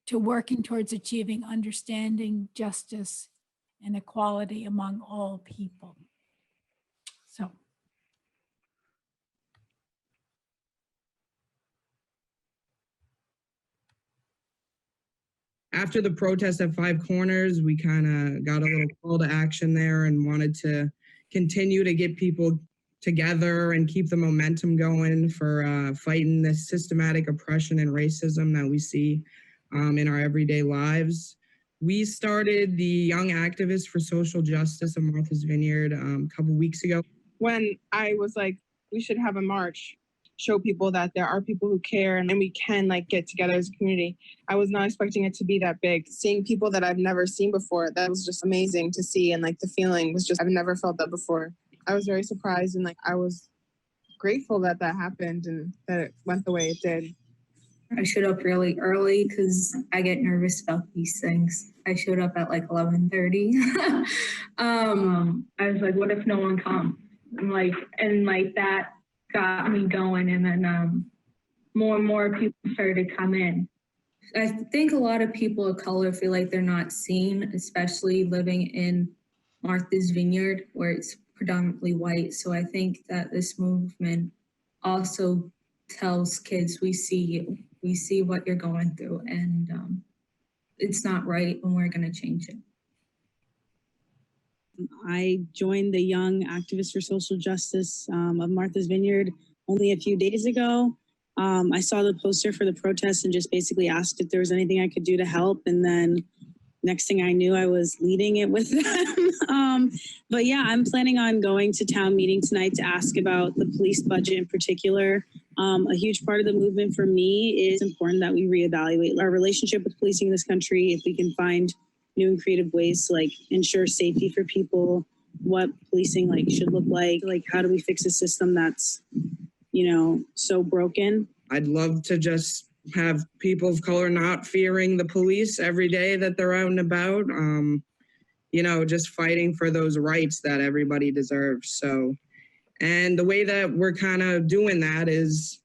to working towards achieving understanding, justice, and equality among all people. So after the protest at Five Corners, we kind of got a little call to action there and wanted to continue to get people together and keep the momentum going for fighting this systematic oppression and racism that we see in our everyday lives. We started the Young Activists for Social Justice of Martha's Vineyard a couple weeks ago. When I was like, we should have a march, show people that there are people who care and we can like get together as a community. I was not expecting it to be that big. Seeing people that I've never seen before, that was just amazing to see. And like the feeling was just, I've never felt that before. I was very surprised and like I was grateful that that happened and that it went the way it did. I showed up really early because I get nervous about these things. I showed up at like 11:30. I was like, what if no one comes? And that got me going. And then more and more people started to come in. I think a lot of people of color feel like they're not seen, especially living in Martha's Vineyard, where it's predominantly white. So I think that this movement also tells kids, we see you, we see what you're going through, and it's not right, and we're going to change it. I joined the Young Activists for Social Justice of Martha's Vineyard only a few days ago. I saw the poster for the protest and just basically asked if there was anything I could do to help. And then next thing I knew, I was leading it with them. But yeah, I'm planning on going to town meeting tonight to ask about the police budget in particular. A huge part of the movement for me is important that we reevaluate our relationship with policing in this country. If we can find new and creative ways to like ensure safety for people, what policing like should look like how do we fix a system that's, you know, so broken. I'd love to just have people of color not fearing the police every day that they're out and about, you know, just fighting for those rights that everybody deserves. So, and the way that we're kind of doing that is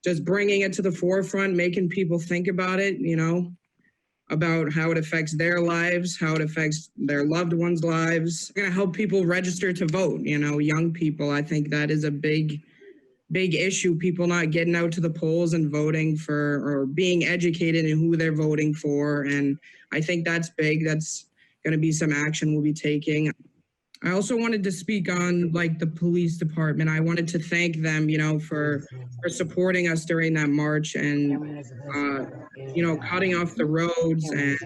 just bringing it to the forefront, making people think about it, you know, about how it affects their lives, how it affects their loved ones' lives. We're gonna help people register to vote, you know, young people. I think that is a big issue, people not getting out to the polls and voting for, or being educated in who they're voting for. And I think that's big. That's gonna be some action we'll be taking. I also wanted to speak on like the police department. I wanted to thank them, you know, for supporting us during that march and, you know, cutting off the roads. And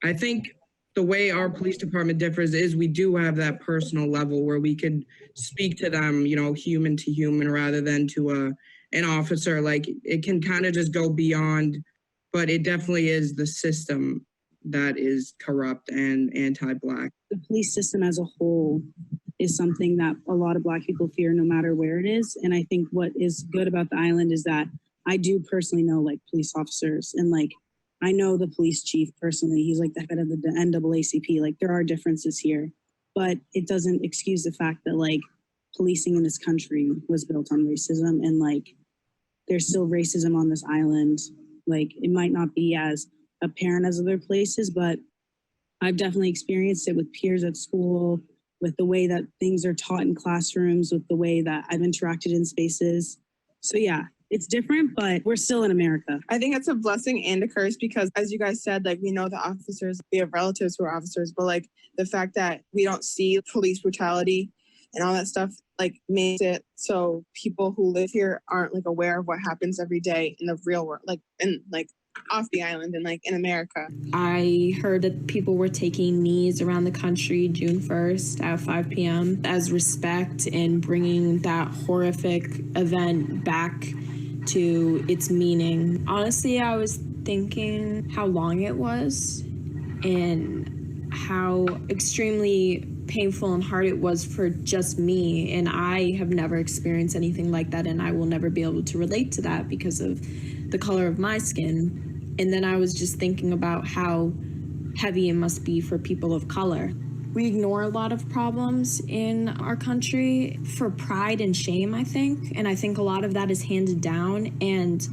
I think the way our police department differs is we do have that personal level where we could speak to them, you know, human to human rather than to an officer. Like it can kind of just go beyond, but it definitely is the system that is corrupt and anti-Black. The police system as a whole is something that a lot of Black people fear no matter where it is. And I think what is good about the island is that I do personally know like police officers, and like I know the police chief personally. He's like the head of the NAACP. Like there are differences here, but it doesn't excuse the fact that like policing in this country was built on racism, and like there's still racism on this island. Like it might not be as apparent as other places, but I've definitely experienced it with peers at school, with the way that things are taught in classrooms, with the way that I've interacted in spaces. So yeah, it's different, but we're still in America. I think it's a blessing and a curse because, as you guys said, like we know the officers, we have relatives who are officers, but like the fact that we don't see police brutality and all that stuff like makes it so people who live here aren't like aware of what happens every day in the real world, like in like off the island and like in America. I heard that people were taking knees around the country June 1st at 5 p.m. as respect and bringing that horrific event back to its meaning. Honestly, I was thinking how long it was and how extremely painful and hard it was for just me. And I have never experienced anything like that, and I will never be able to relate to that because of the color of my skin. And then I was just thinking about how heavy it must be for people of color. We ignore a lot of problems in our country for pride and shame, I think. And I think a lot of that is handed down. And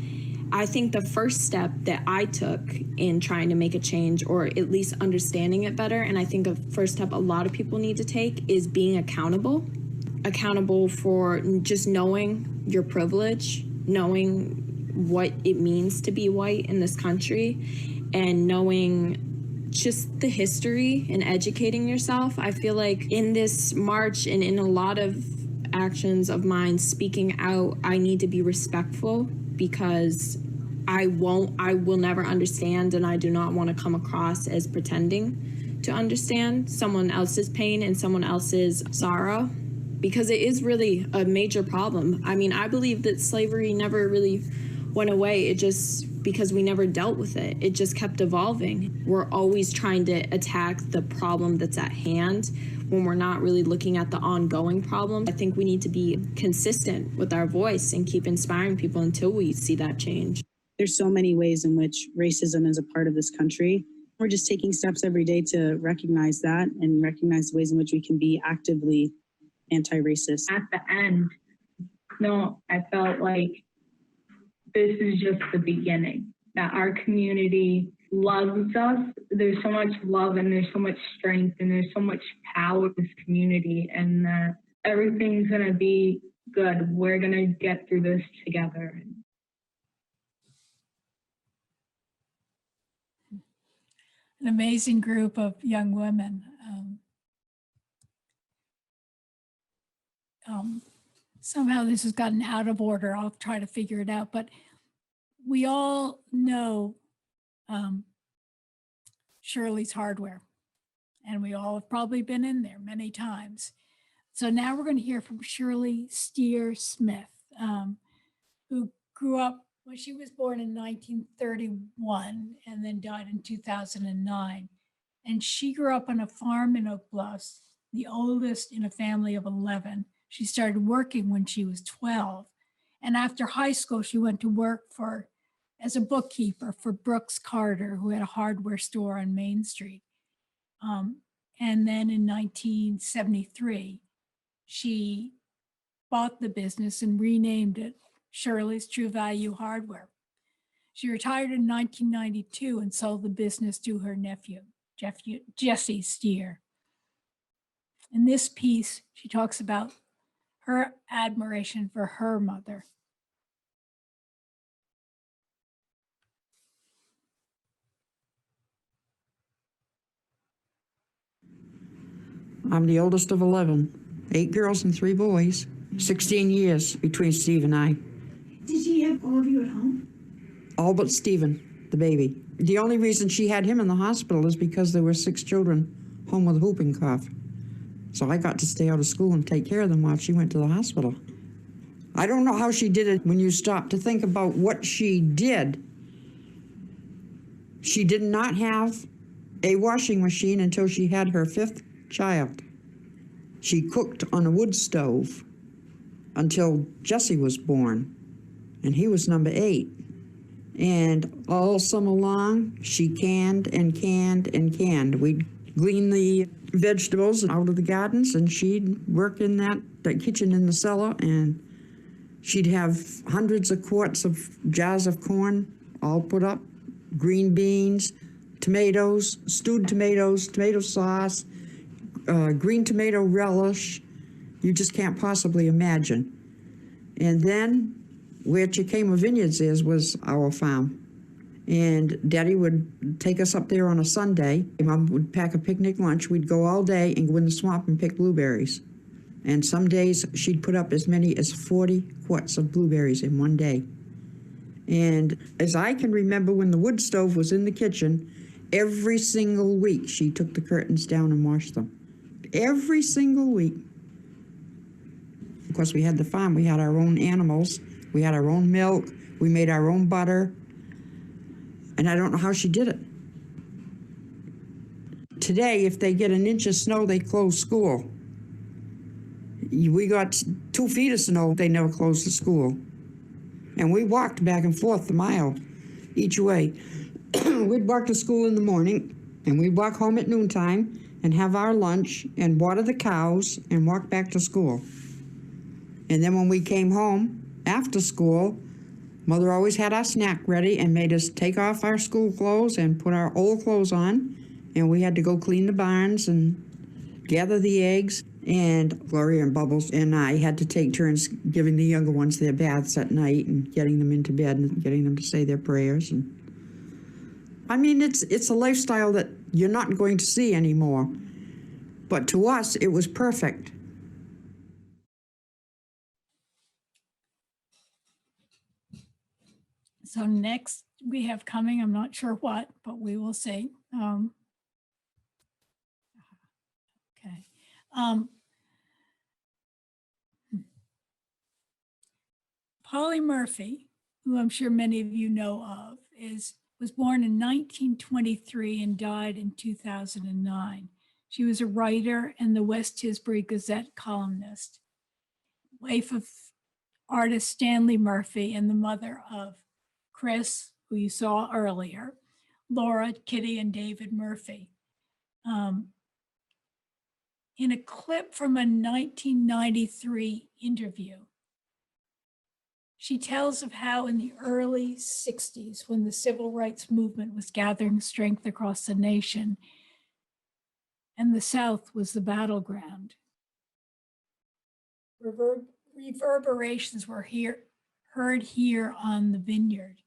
I think the first step that I took in trying to make a change, or at least understanding it better, and I think a first step a lot of people need to take is being accountable. Accountable for just knowing your privilege, knowing what it means to be white in this country, and knowing just the history and educating yourself. I feel like in this march and in a lot of actions of mine speaking out, I need to be respectful because I will never understand, and I do not want to come across as pretending to understand someone else's pain and someone else's sorrow, because it is really a major problem. I mean, I believe that slavery never really went away. It just, because we never dealt with it, it just kept evolving. We're always trying to attack the problem that's at hand when we're not really looking at the ongoing problem. I think we need to be consistent with our voice and keep inspiring people until we see that change. There's so many ways in which racism is a part of this country. We're just taking steps every day to recognize that and recognize the ways in which we can be actively anti-racist. At the end, no, I felt like this is just the beginning, that our community loves us. There's so much love and there's so much strength and there's so much power in this community, and that everything's gonna be good. We're gonna get through this together. An amazing group of young women. Somehow this has gotten out of order. I'll try to figure it out, but we all know Shirley's Hardware, and we all have probably been in there many times. So now we're going to hear from Shirley Steere Smith, who grew up, well, she was born in 1931 and then died in 2009. And she grew up on a farm in Oak Bluffs, the oldest in a family of 11. She started working when she was 12. And after high school, she went to work as a bookkeeper for Brooks Carter, who had a hardware store on Main Street. And then in 1973, she bought the business and renamed it Shirley's True Value Hardware. She retired in 1992 and sold the business to her nephew, Jesse Steere. In this piece, she talks about her admiration for her mother. I'm the oldest of 11, 8 girls and 3 boys, 16 years between Steve and I. Did she have all of you at home? All but Stephen, the baby. The only reason she had him in the hospital is because there were 6 children home with whooping cough. So I got to stay out of school and take care of them while she went to the hospital. I don't know how she did it when you stop to think about what she did. She did not have a washing machine until she had her 5th child. She cooked on a wood stove until Jesse was born, and he was number 8. And all summer long, she canned and canned and canned. We'd glean the vegetables out of the gardens, and she'd work in that kitchen in the cellar, and she'd have hundreds of quarts of jars of corn all put up, green beans, tomatoes, stewed tomatoes, tomato sauce, green tomato relish. You just can't possibly imagine. And then where Chicama Vineyards was our farm. And Daddy would take us up there on a Sunday. Mom would pack a picnic lunch. We'd go all day and go in the swamp and pick blueberries. And some days she'd put up as many as 40 quarts of blueberries in one day. And as I can remember, when the wood stove was in the kitchen, every single week she took the curtains down and washed them. Every single week. Of course, we had the farm. We had our own animals. We had our own milk. We made our own butter. And I don't know how she did it. Today, if they get an inch of snow, they close school. We got 2 feet of snow, they never closed the school. And we walked back and forth a mile each way. We'd walk to school in the morning, and we'd walk home at noontime and have our lunch and water the cows and walk back to school. And then when we came home after school, Mother always had our snack ready and made us take off our school clothes and put our old clothes on. And we had to go clean the barns and gather the eggs. And Gloria and Bubbles and I had to take turns giving the younger ones their baths at night and getting them into bed and getting them to say their prayers. And I mean, it's a lifestyle that you're not going to see anymore. But to us, it was perfect. So next we have coming, I'm not sure what, but we will see. Okay. Polly Murphy, who I'm sure many of you know of, was born in 1923 and died in 2009. She was a writer and the West Tisbury Gazette columnist, wife of artist Stanley Murphy and the mother of Chris, who you saw earlier, Laura, Kitty, and David Murphy. In a clip from a 1993 interview, she tells of how in the early 60s, when the civil rights movement was gathering strength across the nation and the South was the battleground, reverberations were heard here on the Vineyard.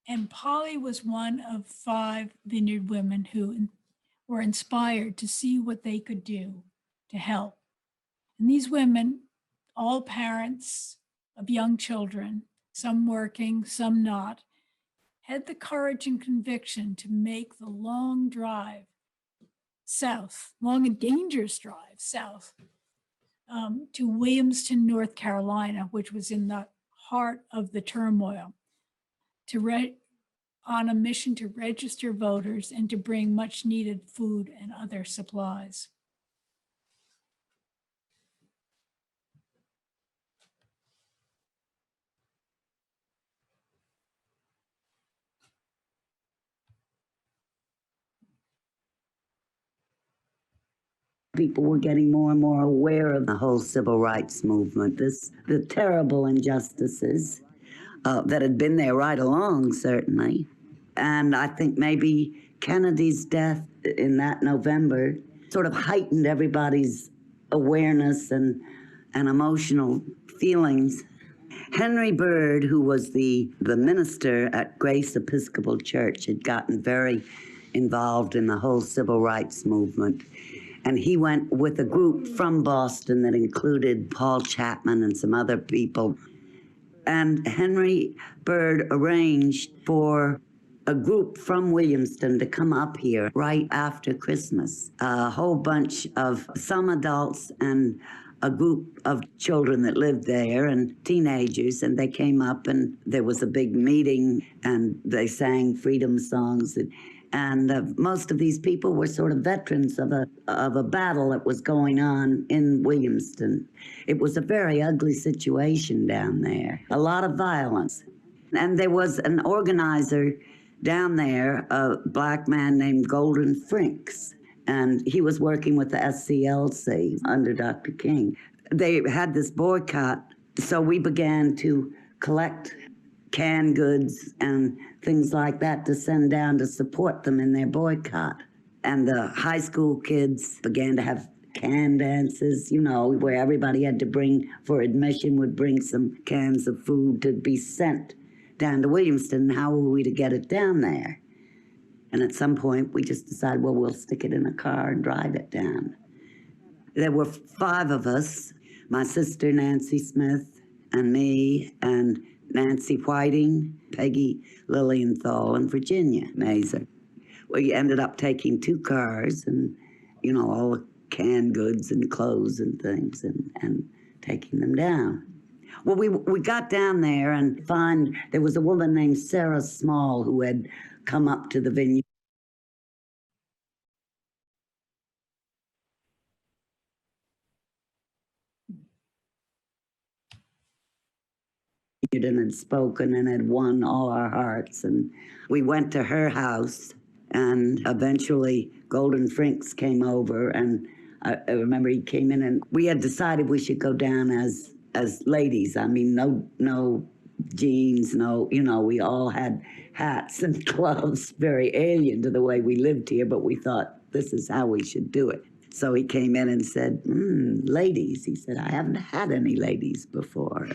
And Polly was one of 5 Vineyard women who were inspired to see what they could do to help. And these women, all parents of young children, some working, some not, had the courage and conviction to make the long drive south, long and dangerous drive south to Williamston, North Carolina, which was in the heart of the turmoil, on a mission to register voters and to bring much needed food and other supplies. People were getting more and more aware of the whole civil rights movement, the terrible injustices that had been there right along, certainly. And I think maybe Kennedy's death in that November sort of heightened everybody's awareness and emotional feelings. Henry Bird, who was the minister at Grace Episcopal Church, had gotten very involved in the whole civil rights movement. And he went with a group from Boston that included Paul Chapman and some other people. And Henry Bird arranged for a group from Williamston to come up here right after Christmas. A whole bunch of some adults and a group of children that lived there and teenagers, and they came up and there was a big meeting and they sang freedom songs. And most of these people were sort of veterans of a battle that was going on in Williamston. It was a very ugly situation down there, a lot of violence. And there was an organizer down there, a black man named Golden Frinks, and he was working with the SCLC under Dr. King. They had this boycott, so we began to collect canned goods and things like that to send down to support them in their boycott. And the high school kids began to have can dances, you know, where everybody had to bring, for admission, would bring some cans of food to be sent down to Williamston. How were we to get it down there? And at some point, we just decided, well, we'll stick it in a car and drive it down. There were 5 of us, my sister Nancy Smith and me and Nancy Whiting, Peggy Lilienthal, and Virginia Mazer. We ended up taking 2 cars and, you know, all the canned goods and clothes and things and taking them down. Well, we got down there and there was a woman named Sarah Small who had come up to the vineyard. And had spoken and had won all our hearts. And we went to her house, and eventually Golden Frinks came over, and I remember he came in, and we had decided we should go down as ladies. I mean, no jeans, no, you know, we all had hats and gloves, very alien to the way we lived here, but we thought this is how we should do it. So he came in and said, ladies. He said, I haven't had any ladies before.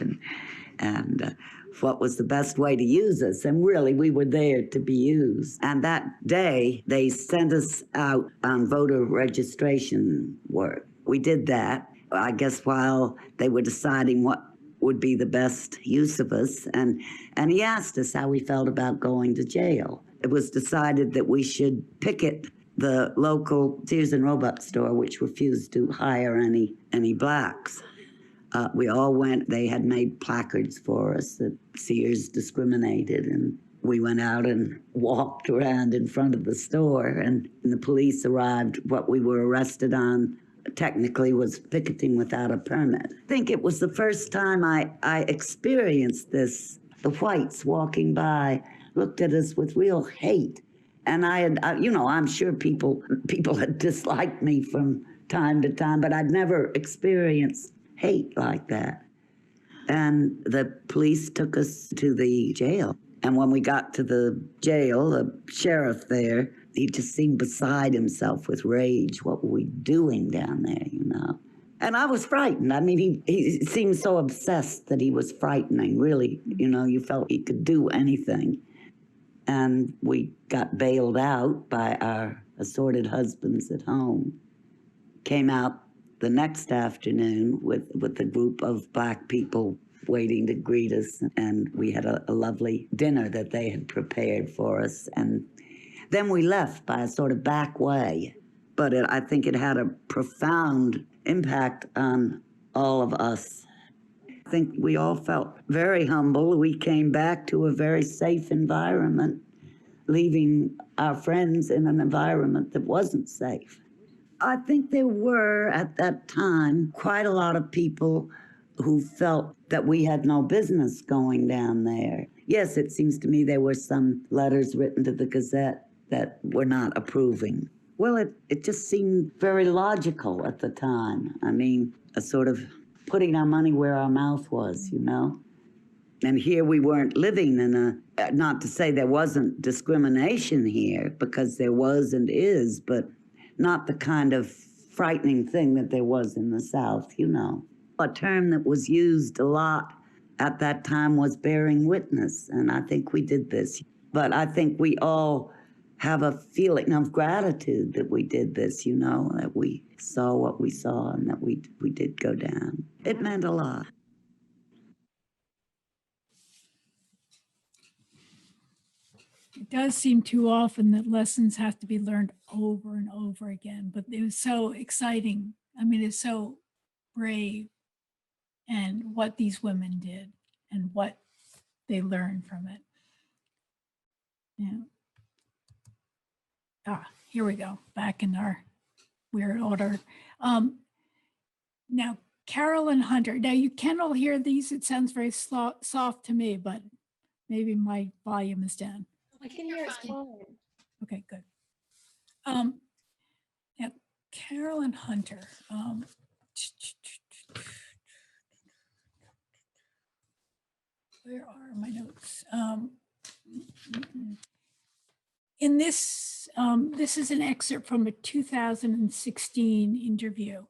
And what was the best way to use us? And really, we were there to be used. And that day, they sent us out on voter registration work. We did that, I guess, while they were deciding what would be the best use of us. And he asked us how we felt about going to jail. It was decided that we should picket the local Sears and Roebuck store, which refused to hire any blacks. We all went. They had made placards for us that Sears discriminated, and we went out and walked around in front of the store, and the police arrived. What we were arrested on technically was picketing without a permit. I think it was the first time I experienced this. The whites walking by looked at us with real hate. And I'm sure people had disliked me from time to time, but I'd never experienced hate like that. And the police took us to the jail. And when we got to the jail, the sheriff there, he just seemed beside himself with rage. What were we doing down there, And I was frightened. I mean, he seemed so obsessed that he was frightening, really. You felt he could do anything. And we got bailed out by our assorted husbands at home. Came out the next afternoon with a group of black people waiting to greet us. And we had a lovely dinner that they had prepared for us. And then we left by a sort of back way. But I think it had a profound impact on all of us. I think we all felt very humble. We came back to a very safe environment, leaving our friends in an environment that wasn't safe. I think there were, at that time, quite a lot of people who felt that we had no business going down there. Yes, it seems to me there were some letters written to the Gazette that were not approving. Well, it just seemed very logical at the time. I mean, a sort of putting our money where our mouth was, And here we weren't living in not to say there wasn't discrimination here, because there was and is, but not the kind of frightening thing that there was in the South, A term that was used a lot at that time was bearing witness, and I think we did this. But I think we all have a feeling of gratitude that we did this, that we saw what we saw and that we did go down. It meant a lot. It does seem too often that lessons have to be learned over and over again, but it was so exciting. I mean, it's so brave, and what these women did and what they learned from it. Yeah. Here we go, back in our weird order. Now, Carolyn Hunter. Now, you can all hear these. It sounds very soft to me, but maybe my volume is down. I can hear it's fine. Okay, good. Now, Carolyn Hunter. Where are my notes? In this, this is an excerpt from a 2016 interview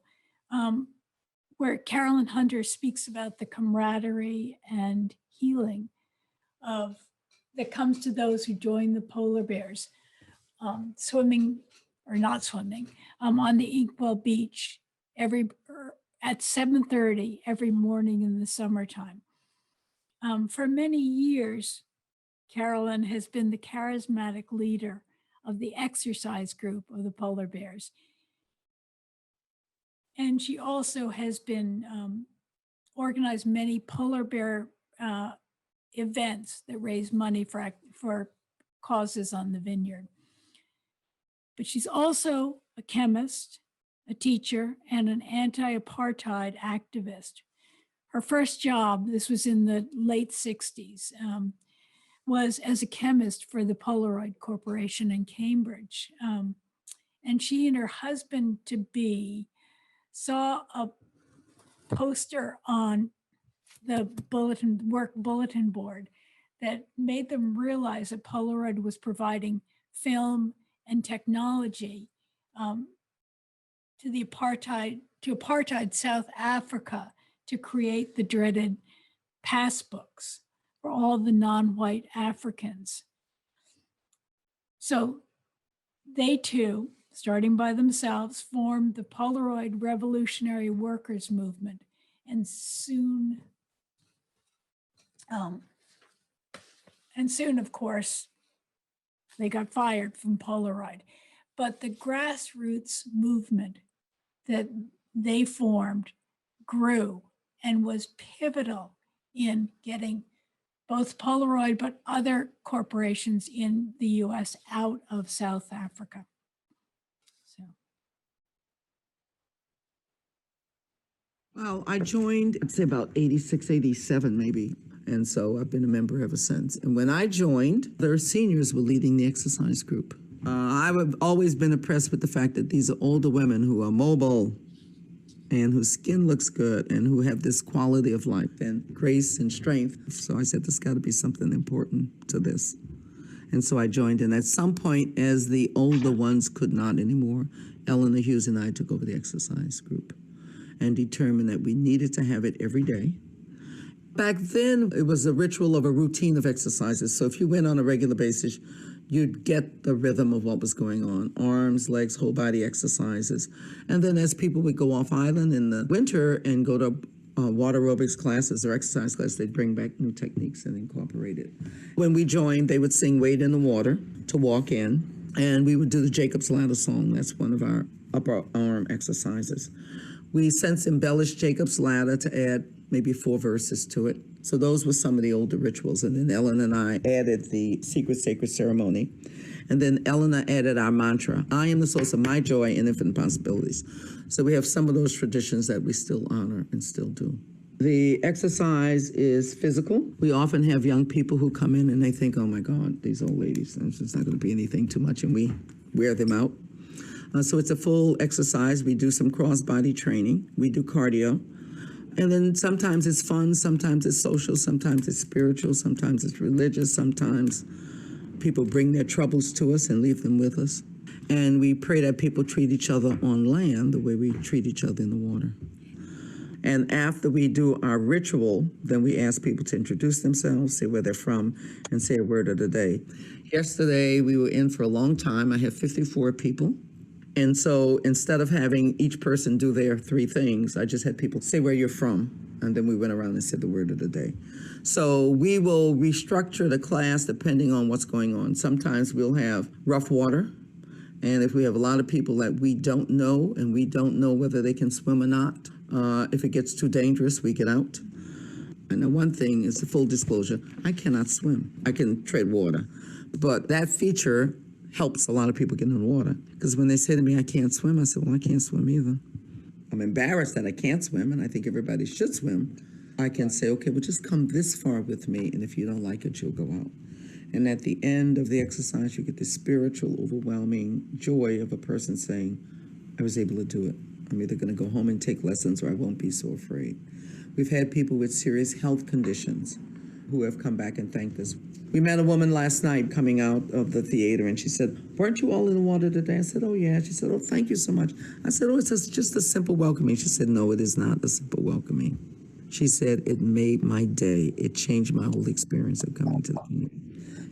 where Carolyn Hunter speaks about the camaraderie and healing that comes to those who join the polar bears, swimming or not swimming on the Inkwell Beach at 7:30 every morning in the summertime. For many years, Carolyn has been the charismatic leader of the exercise group of the polar bears. And she also has been organized many polar bear events that raise money for causes on the vineyard. But she's also a chemist, a teacher, and an anti-apartheid activist. Her first job, this was in the late 60s, was as a chemist for the Polaroid Corporation in Cambridge. And she and her husband-to-be saw a poster on the bulletin board that made them realize that Polaroid was providing film and technology to apartheid South Africa to create the dreaded passbooks for all the non-white Africans. So they too, starting by themselves, formed the Polaroid Revolutionary Workers Movement, and soon, of course, they got fired from Polaroid. But the grassroots movement that they formed grew and was pivotal in getting both Polaroid but other corporations in the US out of South Africa. So. Well, I joined, I'd say about 86, 87 maybe. And so I've been a member ever since. And when I joined, their seniors were leading the exercise group. I've always been impressed with the fact that these are older women who are mobile and whose skin looks good and who have this quality of life and grace and strength. So I said, there's got to be something important to this. And so I joined. And at some point, as the older ones could not anymore, Eleanor Hughes and I took over the exercise group and determined that we needed to have it every day. Back then, it was a ritual of a routine of exercises. So if you went on a regular basis, you'd get the rhythm of what was going on, arms, legs, whole body exercises. And then as people would go off island in the winter and go to water aerobics classes or exercise classes, they'd bring back new techniques and incorporate it. When we joined, they would sing Wade in the Water to walk in, and we would do the Jacob's Ladder song. That's one of our upper arm exercises. We since embellished Jacob's Ladder to add maybe 4 verses to it. So those were some of the older rituals. And then Ellen and I added the secret sacred ceremony. And then Eleanor added our mantra, I am the source of my joy and infinite possibilities. So we have some of those traditions that we still honor and still do. The exercise is physical. We often have young people who come in and they think, oh my God, these old ladies, it's not going to be anything too much, and we wear them out. So it's a full exercise. We do some cross-body training. We do cardio. And then sometimes it's fun, sometimes it's social, sometimes it's spiritual, sometimes it's religious, sometimes people bring their troubles to us and leave them with us. And we pray that people treat each other on land the way we treat each other in the water. And after we do our ritual, then we ask people to introduce themselves, say where they're from, and say a word of the day. Yesterday, we were in for a long time. I had 54 people. And so instead of having each person do their 3 things, I just had people say where you're from, and then we went around and said the word of the day. So we will restructure the class depending on what's going on. Sometimes we'll have rough water, and if we have a lot of people that we don't know, and we don't know whether they can swim or not, if it gets too dangerous, we get out. And the one thing is the full disclosure, I cannot swim. I can tread water, but that feature helps a lot of people get in the water. Because when they say to me, I can't swim, I said, well, I can't swim either. I'm embarrassed that I can't swim, and I think everybody should swim. I can say, okay, well, just come this far with me, and if you don't like it, you'll go out. And at the end of the exercise, you get this spiritual, overwhelming joy of a person saying, I was able to do it. I'm either going to go home and take lessons, or I won't be so afraid. We've had people with serious health conditions who have come back and thanked us. We met a woman last night coming out of the theater, and she said, weren't you all in the water today? I said, oh, yeah. She said, oh, thank you so much. I said, oh, it's just a simple welcoming. She said, no, it is not a simple welcoming. She said, it made my day. It changed my whole experience of coming to the community.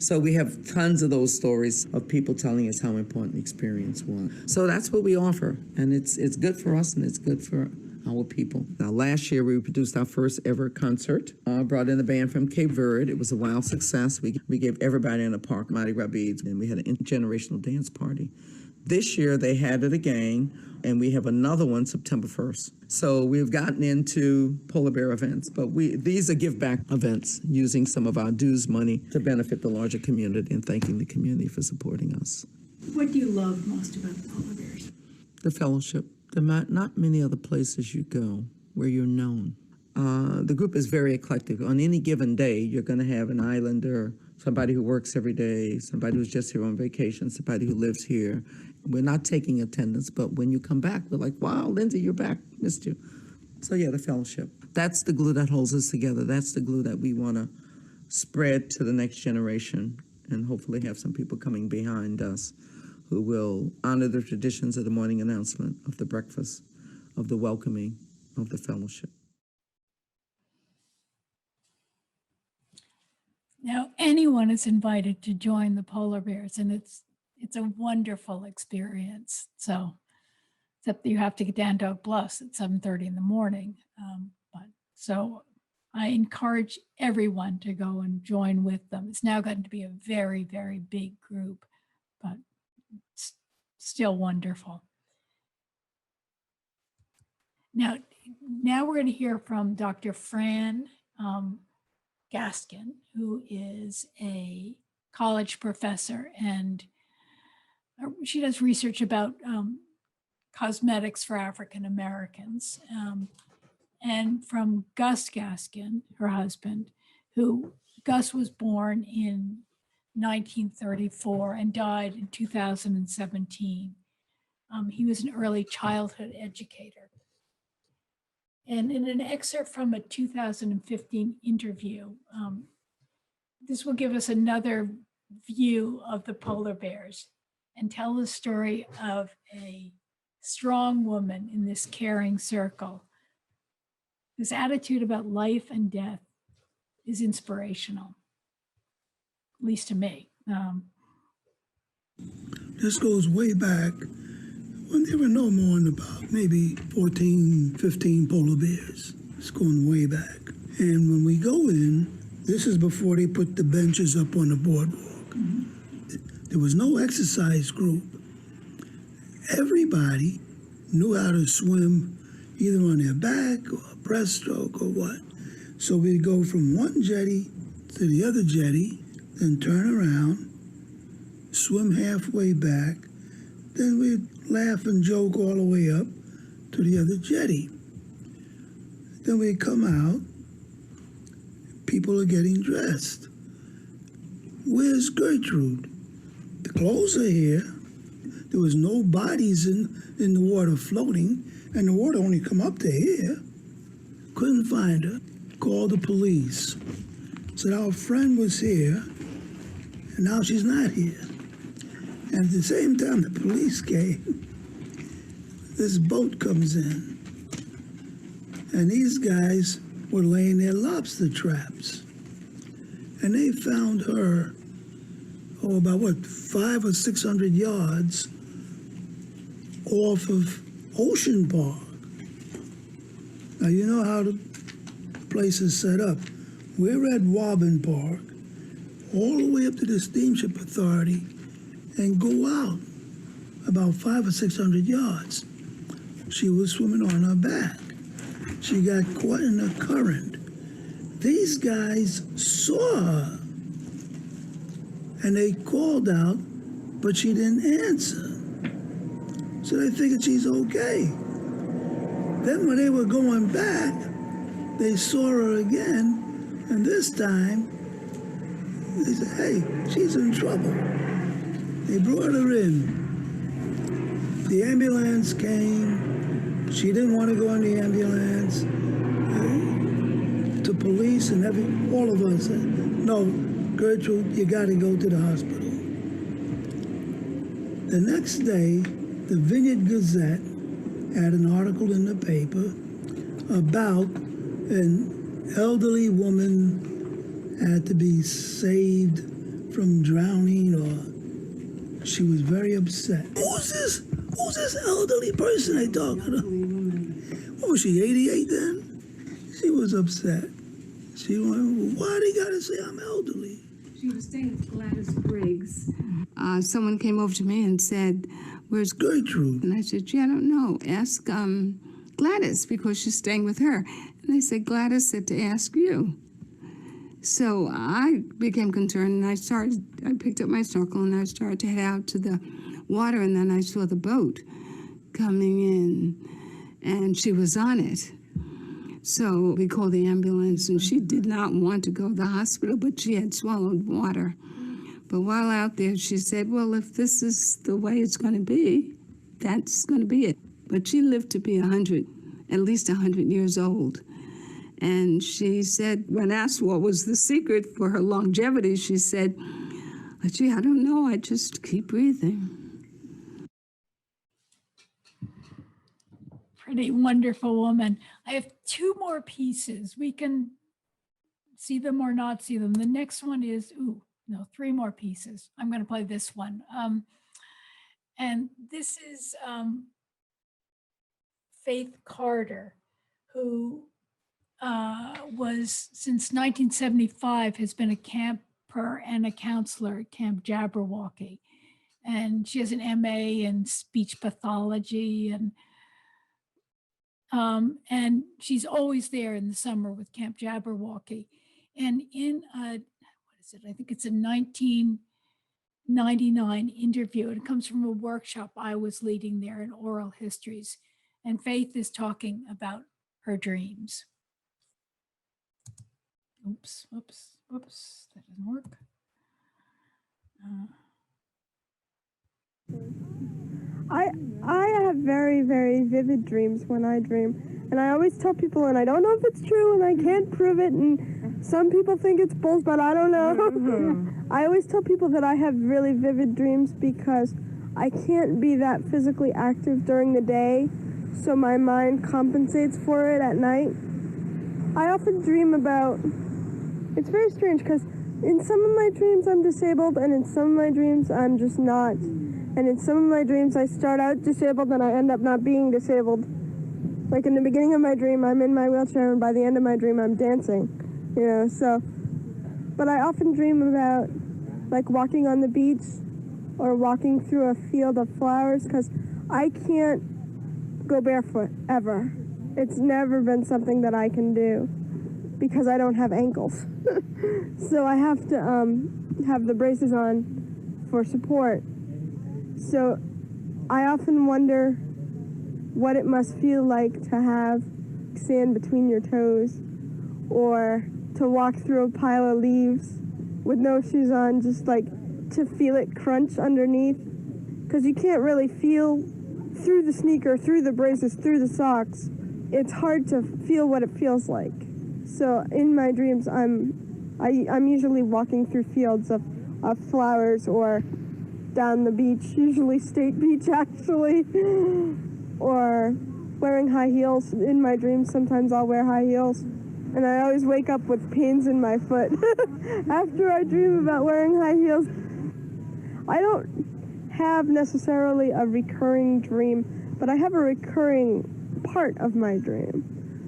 So we have tons of those stories of people telling us how important the experience was. So that's what we offer, and it's good for us, and it's good for our people. Now, last year, we produced our first ever concert, brought in a band from Cape Verde. It was a wild success. We gave everybody in the park Mardi Gras beads, and we had an intergenerational dance party. This year, they had it again, and we have another one September 1st. So we've gotten into polar bear events, but these are give-back events, using some of our dues money to benefit the larger community and thanking the community for supporting us. What do you love most about the polar bears? The fellowship. There are not many other places you go where you're known. The group is very eclectic. On any given day, you're going to have an islander, somebody who works every day, somebody who's just here on vacation, somebody who lives here. We're not taking attendance, but when you come back, we're like, wow, Lindsay, you're back. Missed you. So yeah, the fellowship. That's the glue that holds us together. That's the glue that we want to spread to the next generation, and hopefully have some people coming behind us who will honor the traditions of the morning announcement, of the breakfast, of the welcoming, of the fellowship. Now, anyone is invited to join the polar bears, and it's a wonderful experience. So, except you have to get down to Oak Bluffs at 7:30 in the morning. So I encourage everyone to go and join with them. It's now gotten to be a very, very big group, but it's still wonderful. Now we're going to hear from Dr. Fran Gaskin, who is a college professor, and she does research about cosmetics for African Americans. And from Gus Gaskin, her husband, Gus was born in 1934 and died in 2017. He was an early childhood educator. And in an excerpt from a 2015 interview, this will give us another view of the polar bears and tell the story of a strong woman in this caring circle. This attitude about life and death is inspirational, at least to me. This goes way back when there were no more than about maybe 14, 15 polar bears. It's going way back. And when we go in, this is before they put the benches up on the boardwalk. There was no exercise group. Everybody knew how to swim either on their back or breaststroke or what. So we'd go from one jetty to the other jetty, then turn around, swim halfway back, then we'd laugh and joke all the way up to the other jetty. Then we'd come out, people are getting dressed. Where's Gertrude? The clothes are here. There was no bodies in the water floating, and the water only come up to here. Couldn't find her. Called the police. Said our friend was here, and now she's not here. And at the same time the police came, this boat comes in. And these guys were laying their lobster traps. And they found her, about 500 or 600 yards off of Ocean Park. Now, you know how the place is set up. We're at Woburn Park, all the way up to the Steamship Authority, and go out about 500 or 600 yards. She was swimming on her back. She got caught in a current. These guys saw her, and they called out, but she didn't answer. So they figured she's okay. Then when they were going back, they saw her again, and this time, they said, hey, she's in trouble. They brought her in. The ambulance came. She didn't want to go in the ambulance. To police and all of us said, no, Gertrude, you got to go to the hospital. The next day, the Vineyard Gazette had an article in the paper about an elderly woman had to be saved from drowning, or she was very upset. Who's this elderly person they talking about? What was she, 88 then? She was upset. She went, why they gotta say I'm elderly? She was staying with Gladys Briggs. Someone came over to me and said, where's Gertrude? And I said, gee, I don't know. Ask Gladys, because she's staying with her. And they said, Gladys said to ask you. So I became concerned, and I picked up my snorkel and I started to head out to the water, and then I saw the boat coming in, and she was on it. So we called the ambulance, and she did not want to go to the hospital, but she had swallowed water. But while out there, she said, well, if this is the way it's going to be, that's going to be it. But she lived to be at least 100 years old. And she said, when asked what was the secret for her longevity, she said, gee, I don't know, I just keep breathing. pretty wonderful woman. I have two more pieces. We can see them or not see them. The next one is, three more pieces. I'm going to play this one. And this is Faith Carter, who was, since 1975, has been a camper and a counselor at Camp Jabberwocky. And she has an MA in speech pathology, and she's always there in the summer with Camp Jabberwocky. And in I think it's a 1999 interview. It comes from a workshop I was leading there in oral histories. And Faith is talking about her dreams. Oops, that doesn't work. I have very, very vivid dreams when I dream. And I always tell people, and I don't know if it's true, and I can't prove it, and some people think it's bull, but I don't know. I always tell people that I have really vivid dreams because I can't be that physically active during the day, so my mind compensates for it at night. I often dream about, it's very strange because in some of my dreams I'm disabled, and in some of my dreams I'm just not. And in some of my dreams I start out disabled and I end up not being disabled. Like in the beginning of my dream I'm in my wheelchair, and by the end of my dream I'm dancing, so. But I often dream about like walking on the beach or walking through a field of flowers because I can't go barefoot ever. It's never been something that I can do because I don't have ankles. So I have to have the braces on for support. So I often wonder what it must feel like to have sand between your toes, or to walk through a pile of leaves with no shoes on, just like to feel it crunch underneath, because you can't really feel through the sneaker, through the braces, through the socks. It's hard to feel what it feels like. So in my dreams, I'm usually walking through fields of flowers or down the beach, usually State Beach actually, or wearing high heels. In my dreams, sometimes I'll wear high heels. And I always wake up with pains in my foot after I dream about wearing high heels. I don't have necessarily a recurring dream, but I have a recurring part of my dream.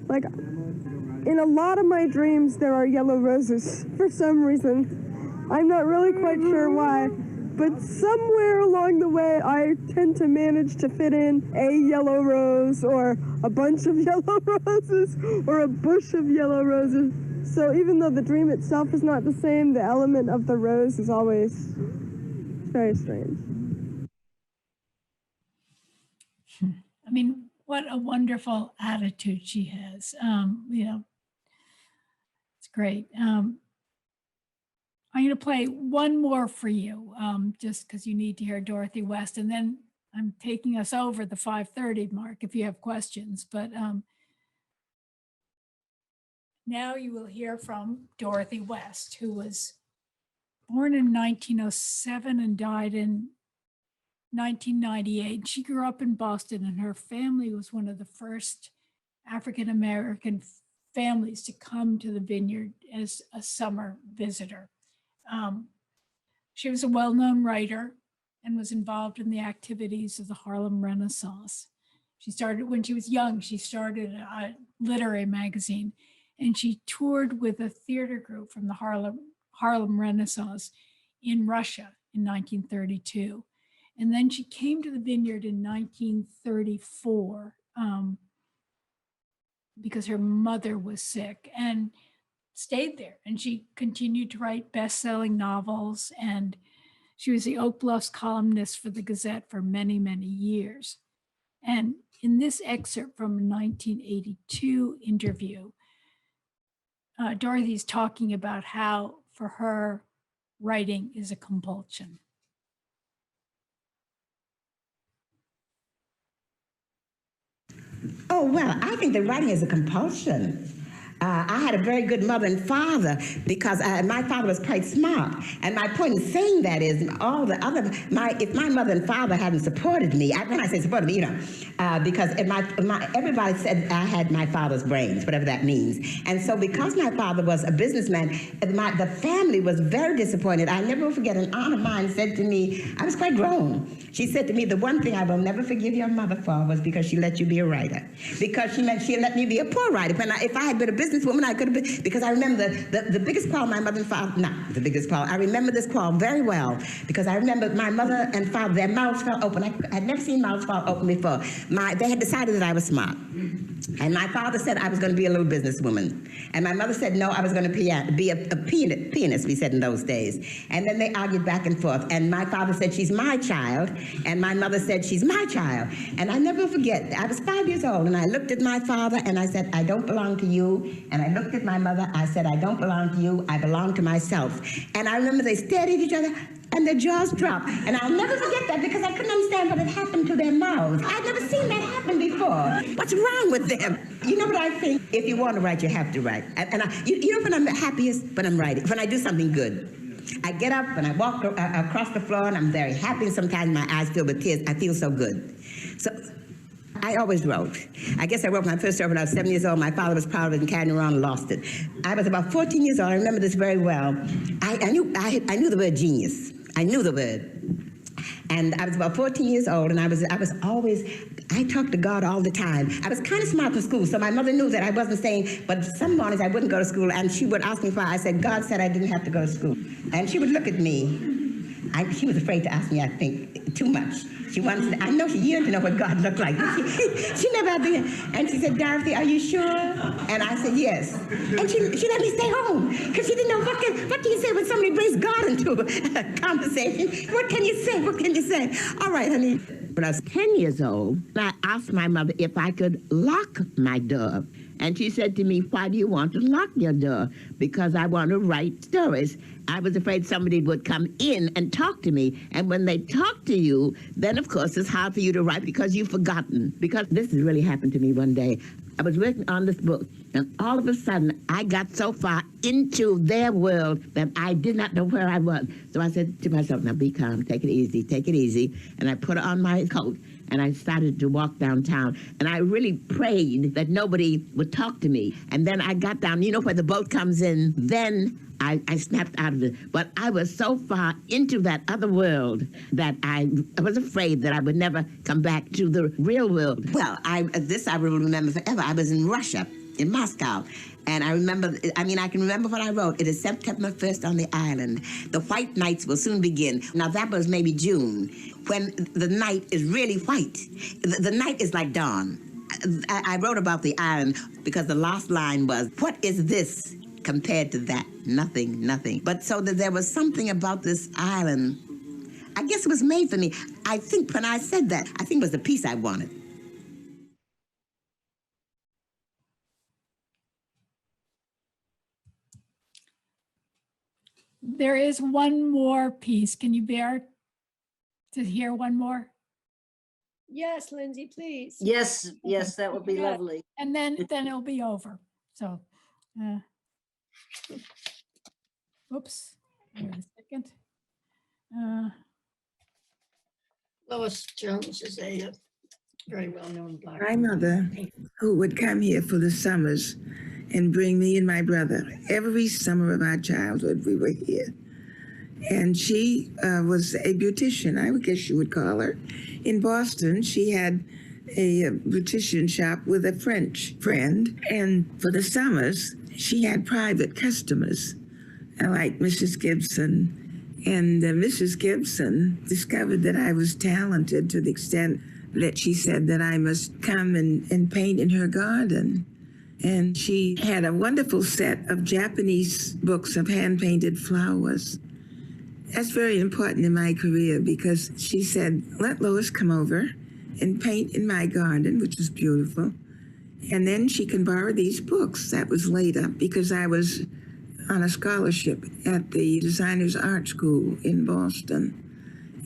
Like, in a lot of my dreams, there are yellow roses for some reason. I'm not really quite sure why, but somewhere along the way, I tend to manage to fit in a yellow rose or a bunch of yellow roses or a bush of yellow roses. So even though the dream itself is not the same, the element of the rose is always very strange. I mean, what a wonderful attitude she has. It's great. I'm going to play one more for you, just because you need to hear Dorothy West, and then I'm taking us over the 5:30 mark if you have questions. But now you will hear from Dorothy West, who was born in 1907 and died in 1998. She grew up in Boston, and her family was one of the first African-American families to come to the vineyard as a summer visitor. She was a well-known writer and was involved in the activities of the Harlem Renaissance. She started, when she was young, she started a literary magazine, and she toured with a theater group from the Harlem Renaissance in Russia in 1932. And then she came to the vineyard in 1934 because her mother was sick, and stayed there. And she continued to write best-selling novels, and she was the Oak Bluffs columnist for the Gazette for many, many years. And in this excerpt from a 1982 interview, Dorothy's talking about how, for her, writing is a compulsion. Oh, well, I think that writing is a compulsion. I had a very good mother and father because my father was quite smart. And my point in saying that is if my mother and father hadn't supported me, when I say supported me, because everybody said I had my father's brains, whatever that means. And so because my father was a businessman, the family was very disappointed. I never will forget an aunt of mine said to me, I was quite grown. She said to me, the one thing I will never forgive your mother for was because she let you be a writer. Because she let me be a poor writer. If I had been a businesswoman, I could have been, because I remember the biggest quarrel my mother and father, not the biggest quarrel, I remember this quarrel very well, because I remember my mother and father, their mouths fell open. I had never seen mouths fall open before. They had decided that I was smart. And my father said I was going to be a little businesswoman. And my mother said, no, I was going to be a pianist, we said in those days. And then they argued back and forth. And my father said, she's my child. And my mother said, she's my child. And I never forget, I was 5 years old, and I looked at my father, and I said, I don't belong to you. And I looked at my mother, I said, I don't belong to you, I belong to myself. And I remember they stared at each other, and their jaws dropped. And I'll never forget that because I couldn't understand what had happened to their mouths. I'd never seen that happen before. What's wrong with them? You know what I think? If you want to write, you have to write. And you know when I'm happiest? When I'm writing, when I do something good. I get up and I walk across the floor and I'm very happy. Sometimes my eyes fill with tears. I feel so good. So I always wrote. I guess I wrote my first story when I was 7 years old. My father was proud of it and carried it around and lost it. I was about 14 years old. I remember this very well. I knew the word genius. I knew the word. And I was about 14 years old, and I talked to God all the time. I was kind of smart for school, so my mother knew that I wasn't saying, but some mornings I wouldn't go to school, and she would ask me why. I said, God said I didn't have to go to school. And she would look at me. She was afraid to ask me, I think, too much. She wanted to, I know she yearned to know what God looked like. She never did. And she said, Dorothy, are you sure? And I said, yes. And she let me stay home because she didn't know what can you say when somebody brings God into a conversation. What can you say? What can you say? All right, honey. When I was 10 years old, I asked my mother if I could lock my door. And she said to me, why do you want to lock your door? Because I want to write stories. I was afraid somebody would come in and talk to me. And when they talk to you, then of course it's hard for you to write because you've forgotten. Because this has really happened to me one day. I was working on this book, and all of a sudden I got so far into their world that I did not know where I was. So I said to myself, now be calm, take it easy, take it easy. And I put on my coat and I started to walk downtown. And I really prayed that nobody would talk to me. And then I got down, you know where the boat comes in? Then I snapped out of it. But I was so far into that other world that I was afraid that I would never come back to the real world. Well, this I will remember forever. I was in Russia, in Moscow. And I can remember what I wrote. It is September 1st on the island. The white nights will soon begin. Now that was maybe June, when the night is really white. The night is like dawn. I wrote about the island because the last line was, what is this compared to that? Nothing, nothing. But so that there was something about this island. I guess it was made for me. I think when I said that, I think it was the peace I wanted. There is one more piece. Can you bear to hear one more? Yes, Lindsay, please. Yes, yes, that would be Yeah. lovely. And then it'll be over. So, oops, wait a second. Lois Jones is a very well-known Black My mother, who would come here for the summers and bring me and my brother. Every summer of our childhood, we were here. And she was a beautician, I would guess you would call her. In Boston, she had a beautician shop with a French friend. And for the summers, she had private customers, like Mrs. Gibson. And Mrs. Gibson discovered that I was talented to the extent that she said that I must come and paint in her garden. And she had a wonderful set of Japanese books of hand-painted flowers. That's very important in my career because she said, let Lois come over and paint in my garden, which is beautiful. And then she can borrow these books. That was later because I was on a scholarship at the Designers Art School in Boston.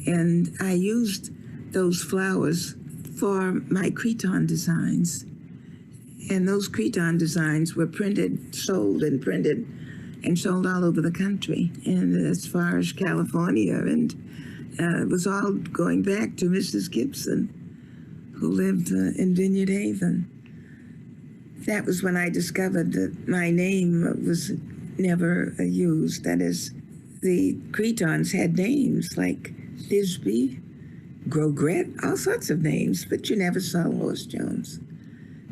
And I used those flowers for my cretonne designs. And those cretonne designs were printed, sold and printed, and sold all over the country, and as far as California, and it was all going back to Mrs. Gibson, who lived in Vineyard Haven. That was when I discovered that my name was never used. That is, the cretonnes had names like Thisbe, Grogret, all sorts of names, but you never saw Lois Jones.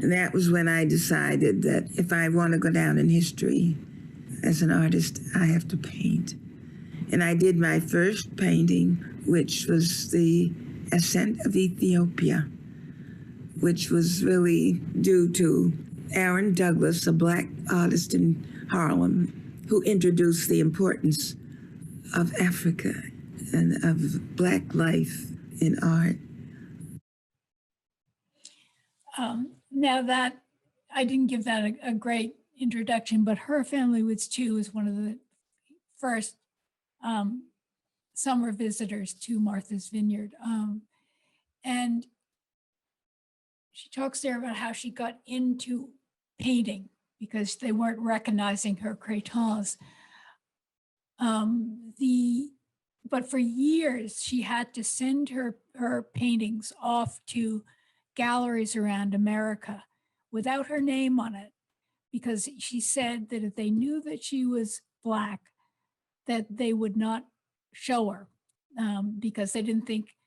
And that was when I decided that if I want to go down in history as an artist, I have to paint. And I did my first painting, which was the Ascent of Ethiopia, which was really due to Aaron Douglas, a black artist in Harlem, who introduced the importance of Africa and of black life in art. Now that, I didn't give that a great introduction, but her family was one of the first summer visitors to Martha's Vineyard. And she talks there about how she got into painting because they weren't recognizing her crayons. But for years, she had to send her paintings off to galleries around America without her name on it, because she said that if they knew that she was Black, that they would not show her because they didn't think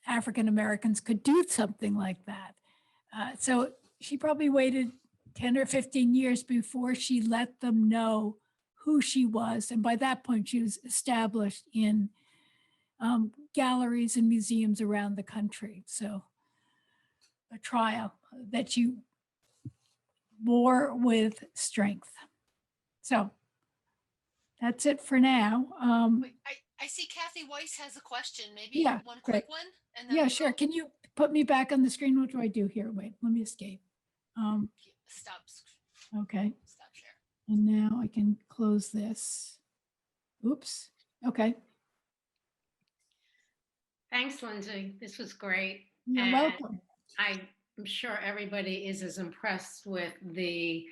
African Americans could do something like that. So she probably waited 10 or 15 years before she let them know who she was. And by that point, she was established in galleries and museums around the country. So a trial that you bore with strength. So that's it for now. I see Kathy Weiss has a question. Maybe Yeah, one great. quick one? And then Yeah, we'll sure. go. Can you put me back on the screen? What do I do here? Wait, let me escape. Stop. Okay. Stop share. And now I can close this. Oops. Okay. Thanks, Lindsay. This was great. You're welcome. I'm sure everybody is as impressed with the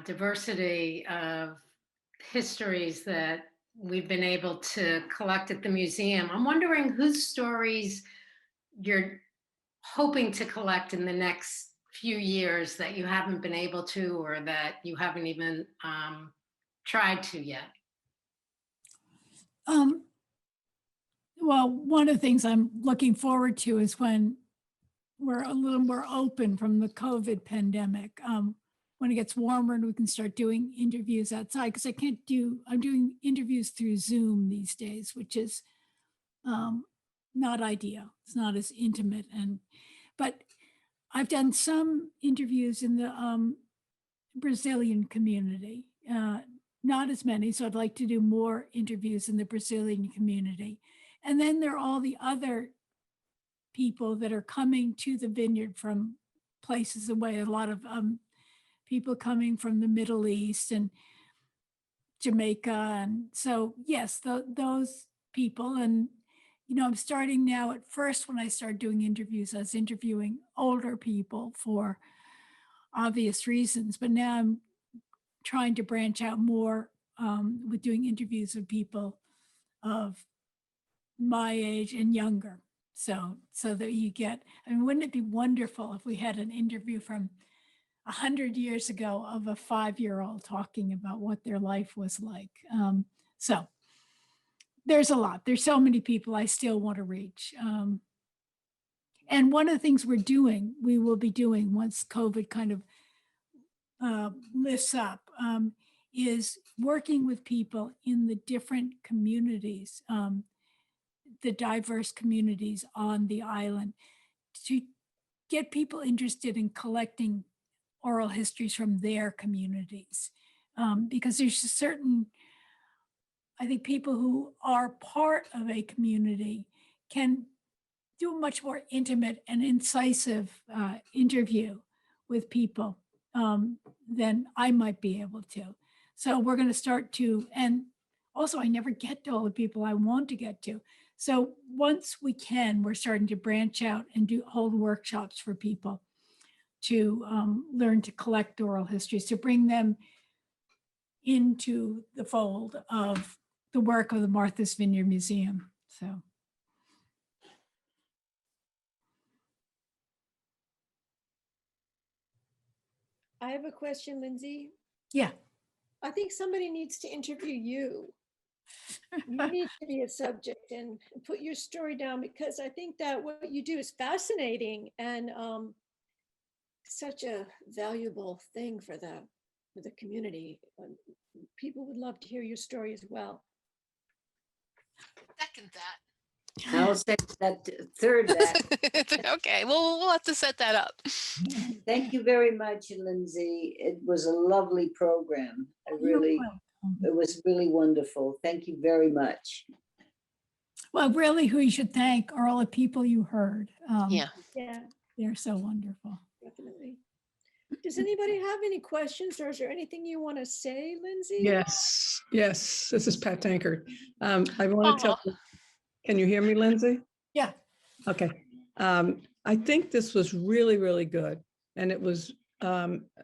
diversity of histories that we've been able to collect at the museum. I'm wondering whose stories you're hoping to collect in the next few years that you haven't been able to, or that you haven't even tried to yet. Well, one of the things I'm looking forward to is when we're a little more open from the COVID pandemic. When it gets warmer and we can start doing interviews outside, because I'm doing interviews through Zoom these days, which is not ideal. It's not as intimate. But I've done some interviews in the Brazilian community, not as many. So I'd like to do more interviews in the Brazilian community. And then there are all the other people that are coming to the vineyard from places away, a lot of people coming from the Middle East and Jamaica. And so, yes, those people. And, I'm starting now. At first, when I started doing interviews, I was interviewing older people for obvious reasons. But now I'm trying to branch out more with doing interviews with people of my age and younger. So that you get, wouldn't it be wonderful if we had an interview from 100 years ago of a 5-year-old talking about what their life was like? So there's a lot. There's so many people I still want to reach. And one of the things we will be doing once COVID kind of lifts up, is working with people in the different communities, the diverse communities on the island, to get people interested in collecting oral histories from their communities. Because there's a certain, I think people who are part of a community can do a much more intimate and incisive interview with people than I might be able to. So we're going to start to, and also I never get to all the people I want to get to. So once we can, we're starting to branch out and hold workshops for people to learn to collect oral histories, to bring them into the fold of the work of the Martha's Vineyard Museum. So. I have a question, Lindsay. Yeah. I think somebody needs to interview you. You need to be a subject and put your story down, because I think that what you do is fascinating and such a valuable thing for the community. People would love to hear your story as well. Second that. I'll second that, third that. Okay, well, we'll have to set that up. Thank you very much, Lindsay. It was a lovely program. It was really wonderful. Thank you very much. Well, really, who you should thank are all the people you heard. Yeah, They're so wonderful. definitely. Does anybody have any questions, or is there anything you want to say, Lindsay? Yes, yes. This is Pat Tankard. I want to tell you, can you hear me, Lindsay? Yeah. Okay. I think this was really, really good. And it was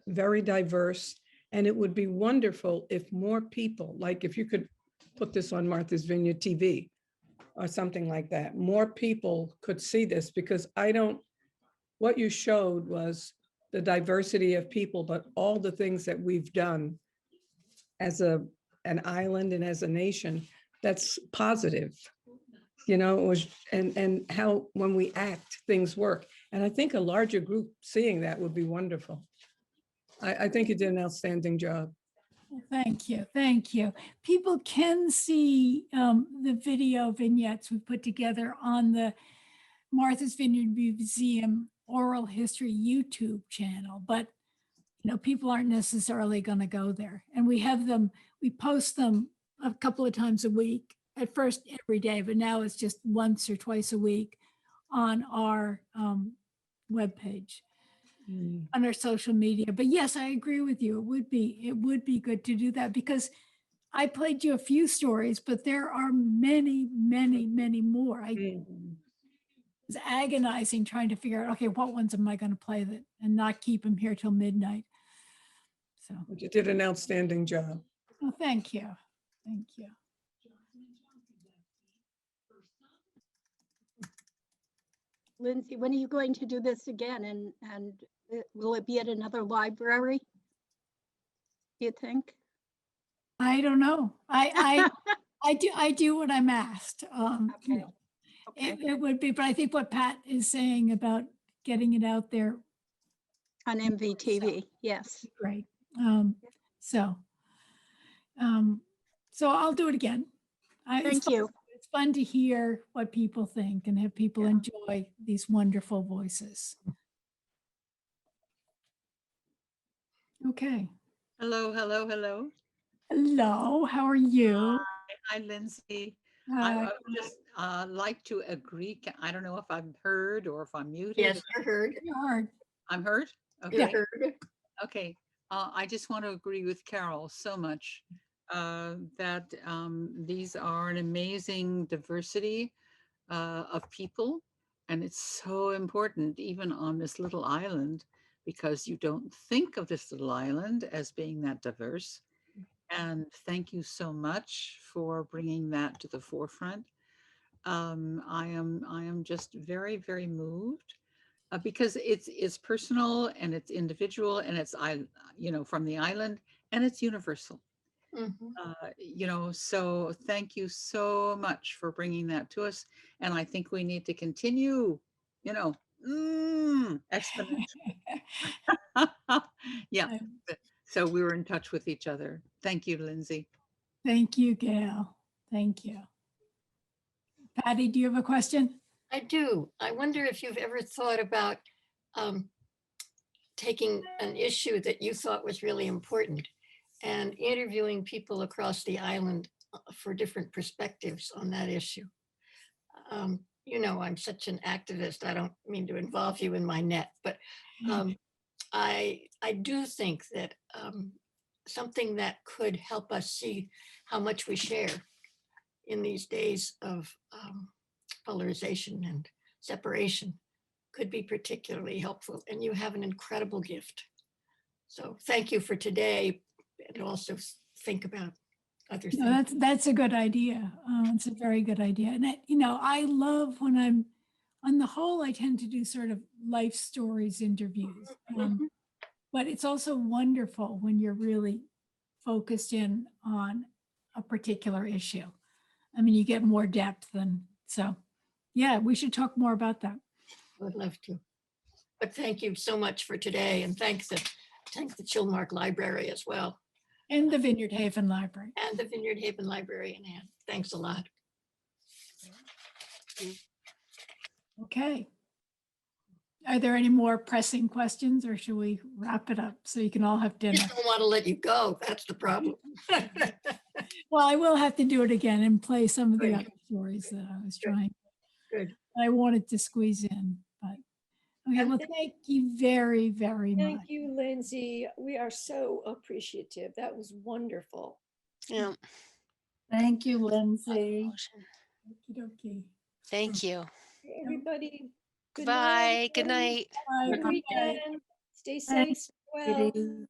very diverse. And it would be wonderful if more people, like if you could put this on Martha's Vineyard TV or something like that, more people could see this, because what you showed was the diversity of people, but all the things that we've done as an island and as a nation, that's positive. You know, it was, and how when we act, things work. And I think a larger group seeing that would be wonderful. I think you did an outstanding job. Thank you. Thank you. People can see the video vignettes we put together on the Martha's Vineyard Museum Oral History YouTube channel, but you know, people aren't necessarily going to go there. And we post them a couple of times a week, at first every day, but now it's just once or twice a week on our webpage. On our social media. But yes, I agree with you. It would be good to do that, because I played you a few stories, but there are many, many, many more. It's agonizing trying to figure out, okay, what ones am I going to play that and not keep them here till midnight. So You did an outstanding job. oh, thank you. Thank you. Lindsay, when are you going to do this again? And will it be at another library? Do you think? I don't know. I do what I'm asked. You know, it would be, but I think what Pat is saying about getting it out there on MVTV, yes. Great. So I'll do it again. Thank you. It's fun to hear what people think and have people enjoy these wonderful voices. Okay. Hello, hello, hello. Hello, how are you? Hi, Lindsay. Hi. I would just like to agree. I don't know if I'm heard or if I'm muted. Yes, you're heard. You're heard. I'm heard? Okay. You're heard. Okay. I just want to agree with Carol so much that these are an amazing diversity of people. And it's so important, even on this little island, because you don't think of this little island as being that diverse. And thank you so much for bringing that to the forefront. I am just very, very moved because it's personal and it's individual and it's from the island and it's universal. So thank you so much for bringing that to us. And I think we need to continue, exponentially. Yeah. So we were in touch with each other. Thank you, Lindsay. Thank you, Gail. Thank you. Patty, do you have a question? I do. I wonder if you've ever thought about taking an issue that you thought was really important and interviewing people across the island for different perspectives on that issue. I'm such an activist. I don't mean to involve you in my net, but I do think that something that could help us see how much we share in these days of polarization and separation could be particularly helpful, and you have an incredible gift. So thank you for today, and also think about other No, things. that's a good idea. It's a very good idea. And I love when I'm on the whole, I tend to do sort of life stories interviews. But it's also wonderful when you're really focused in on a particular issue. I mean, you get more depth so yeah, we should talk more about that. I would love to. But thank you so much for today, and thank the Chilmark Library as well. And the Vineyard Haven Library. And the Vineyard Haven Library in hand. Thanks a lot. Okay. Are there any more pressing questions, or should we wrap it up so you can all have I dinner? just don't want to let you go. That's the problem. Well, I will have to do it again and play some of the Good. other stories that I was trying. Good. I wanted to squeeze in, but okay. Well, thank you very, very much. Thank you, Lindsay. We are so appreciative. That was wonderful. Yeah. Thank you, Lindsay. Okey-dokey. Thank you. Everybody, good Bye. night. Good night. Good weekend. Stay safe. Well.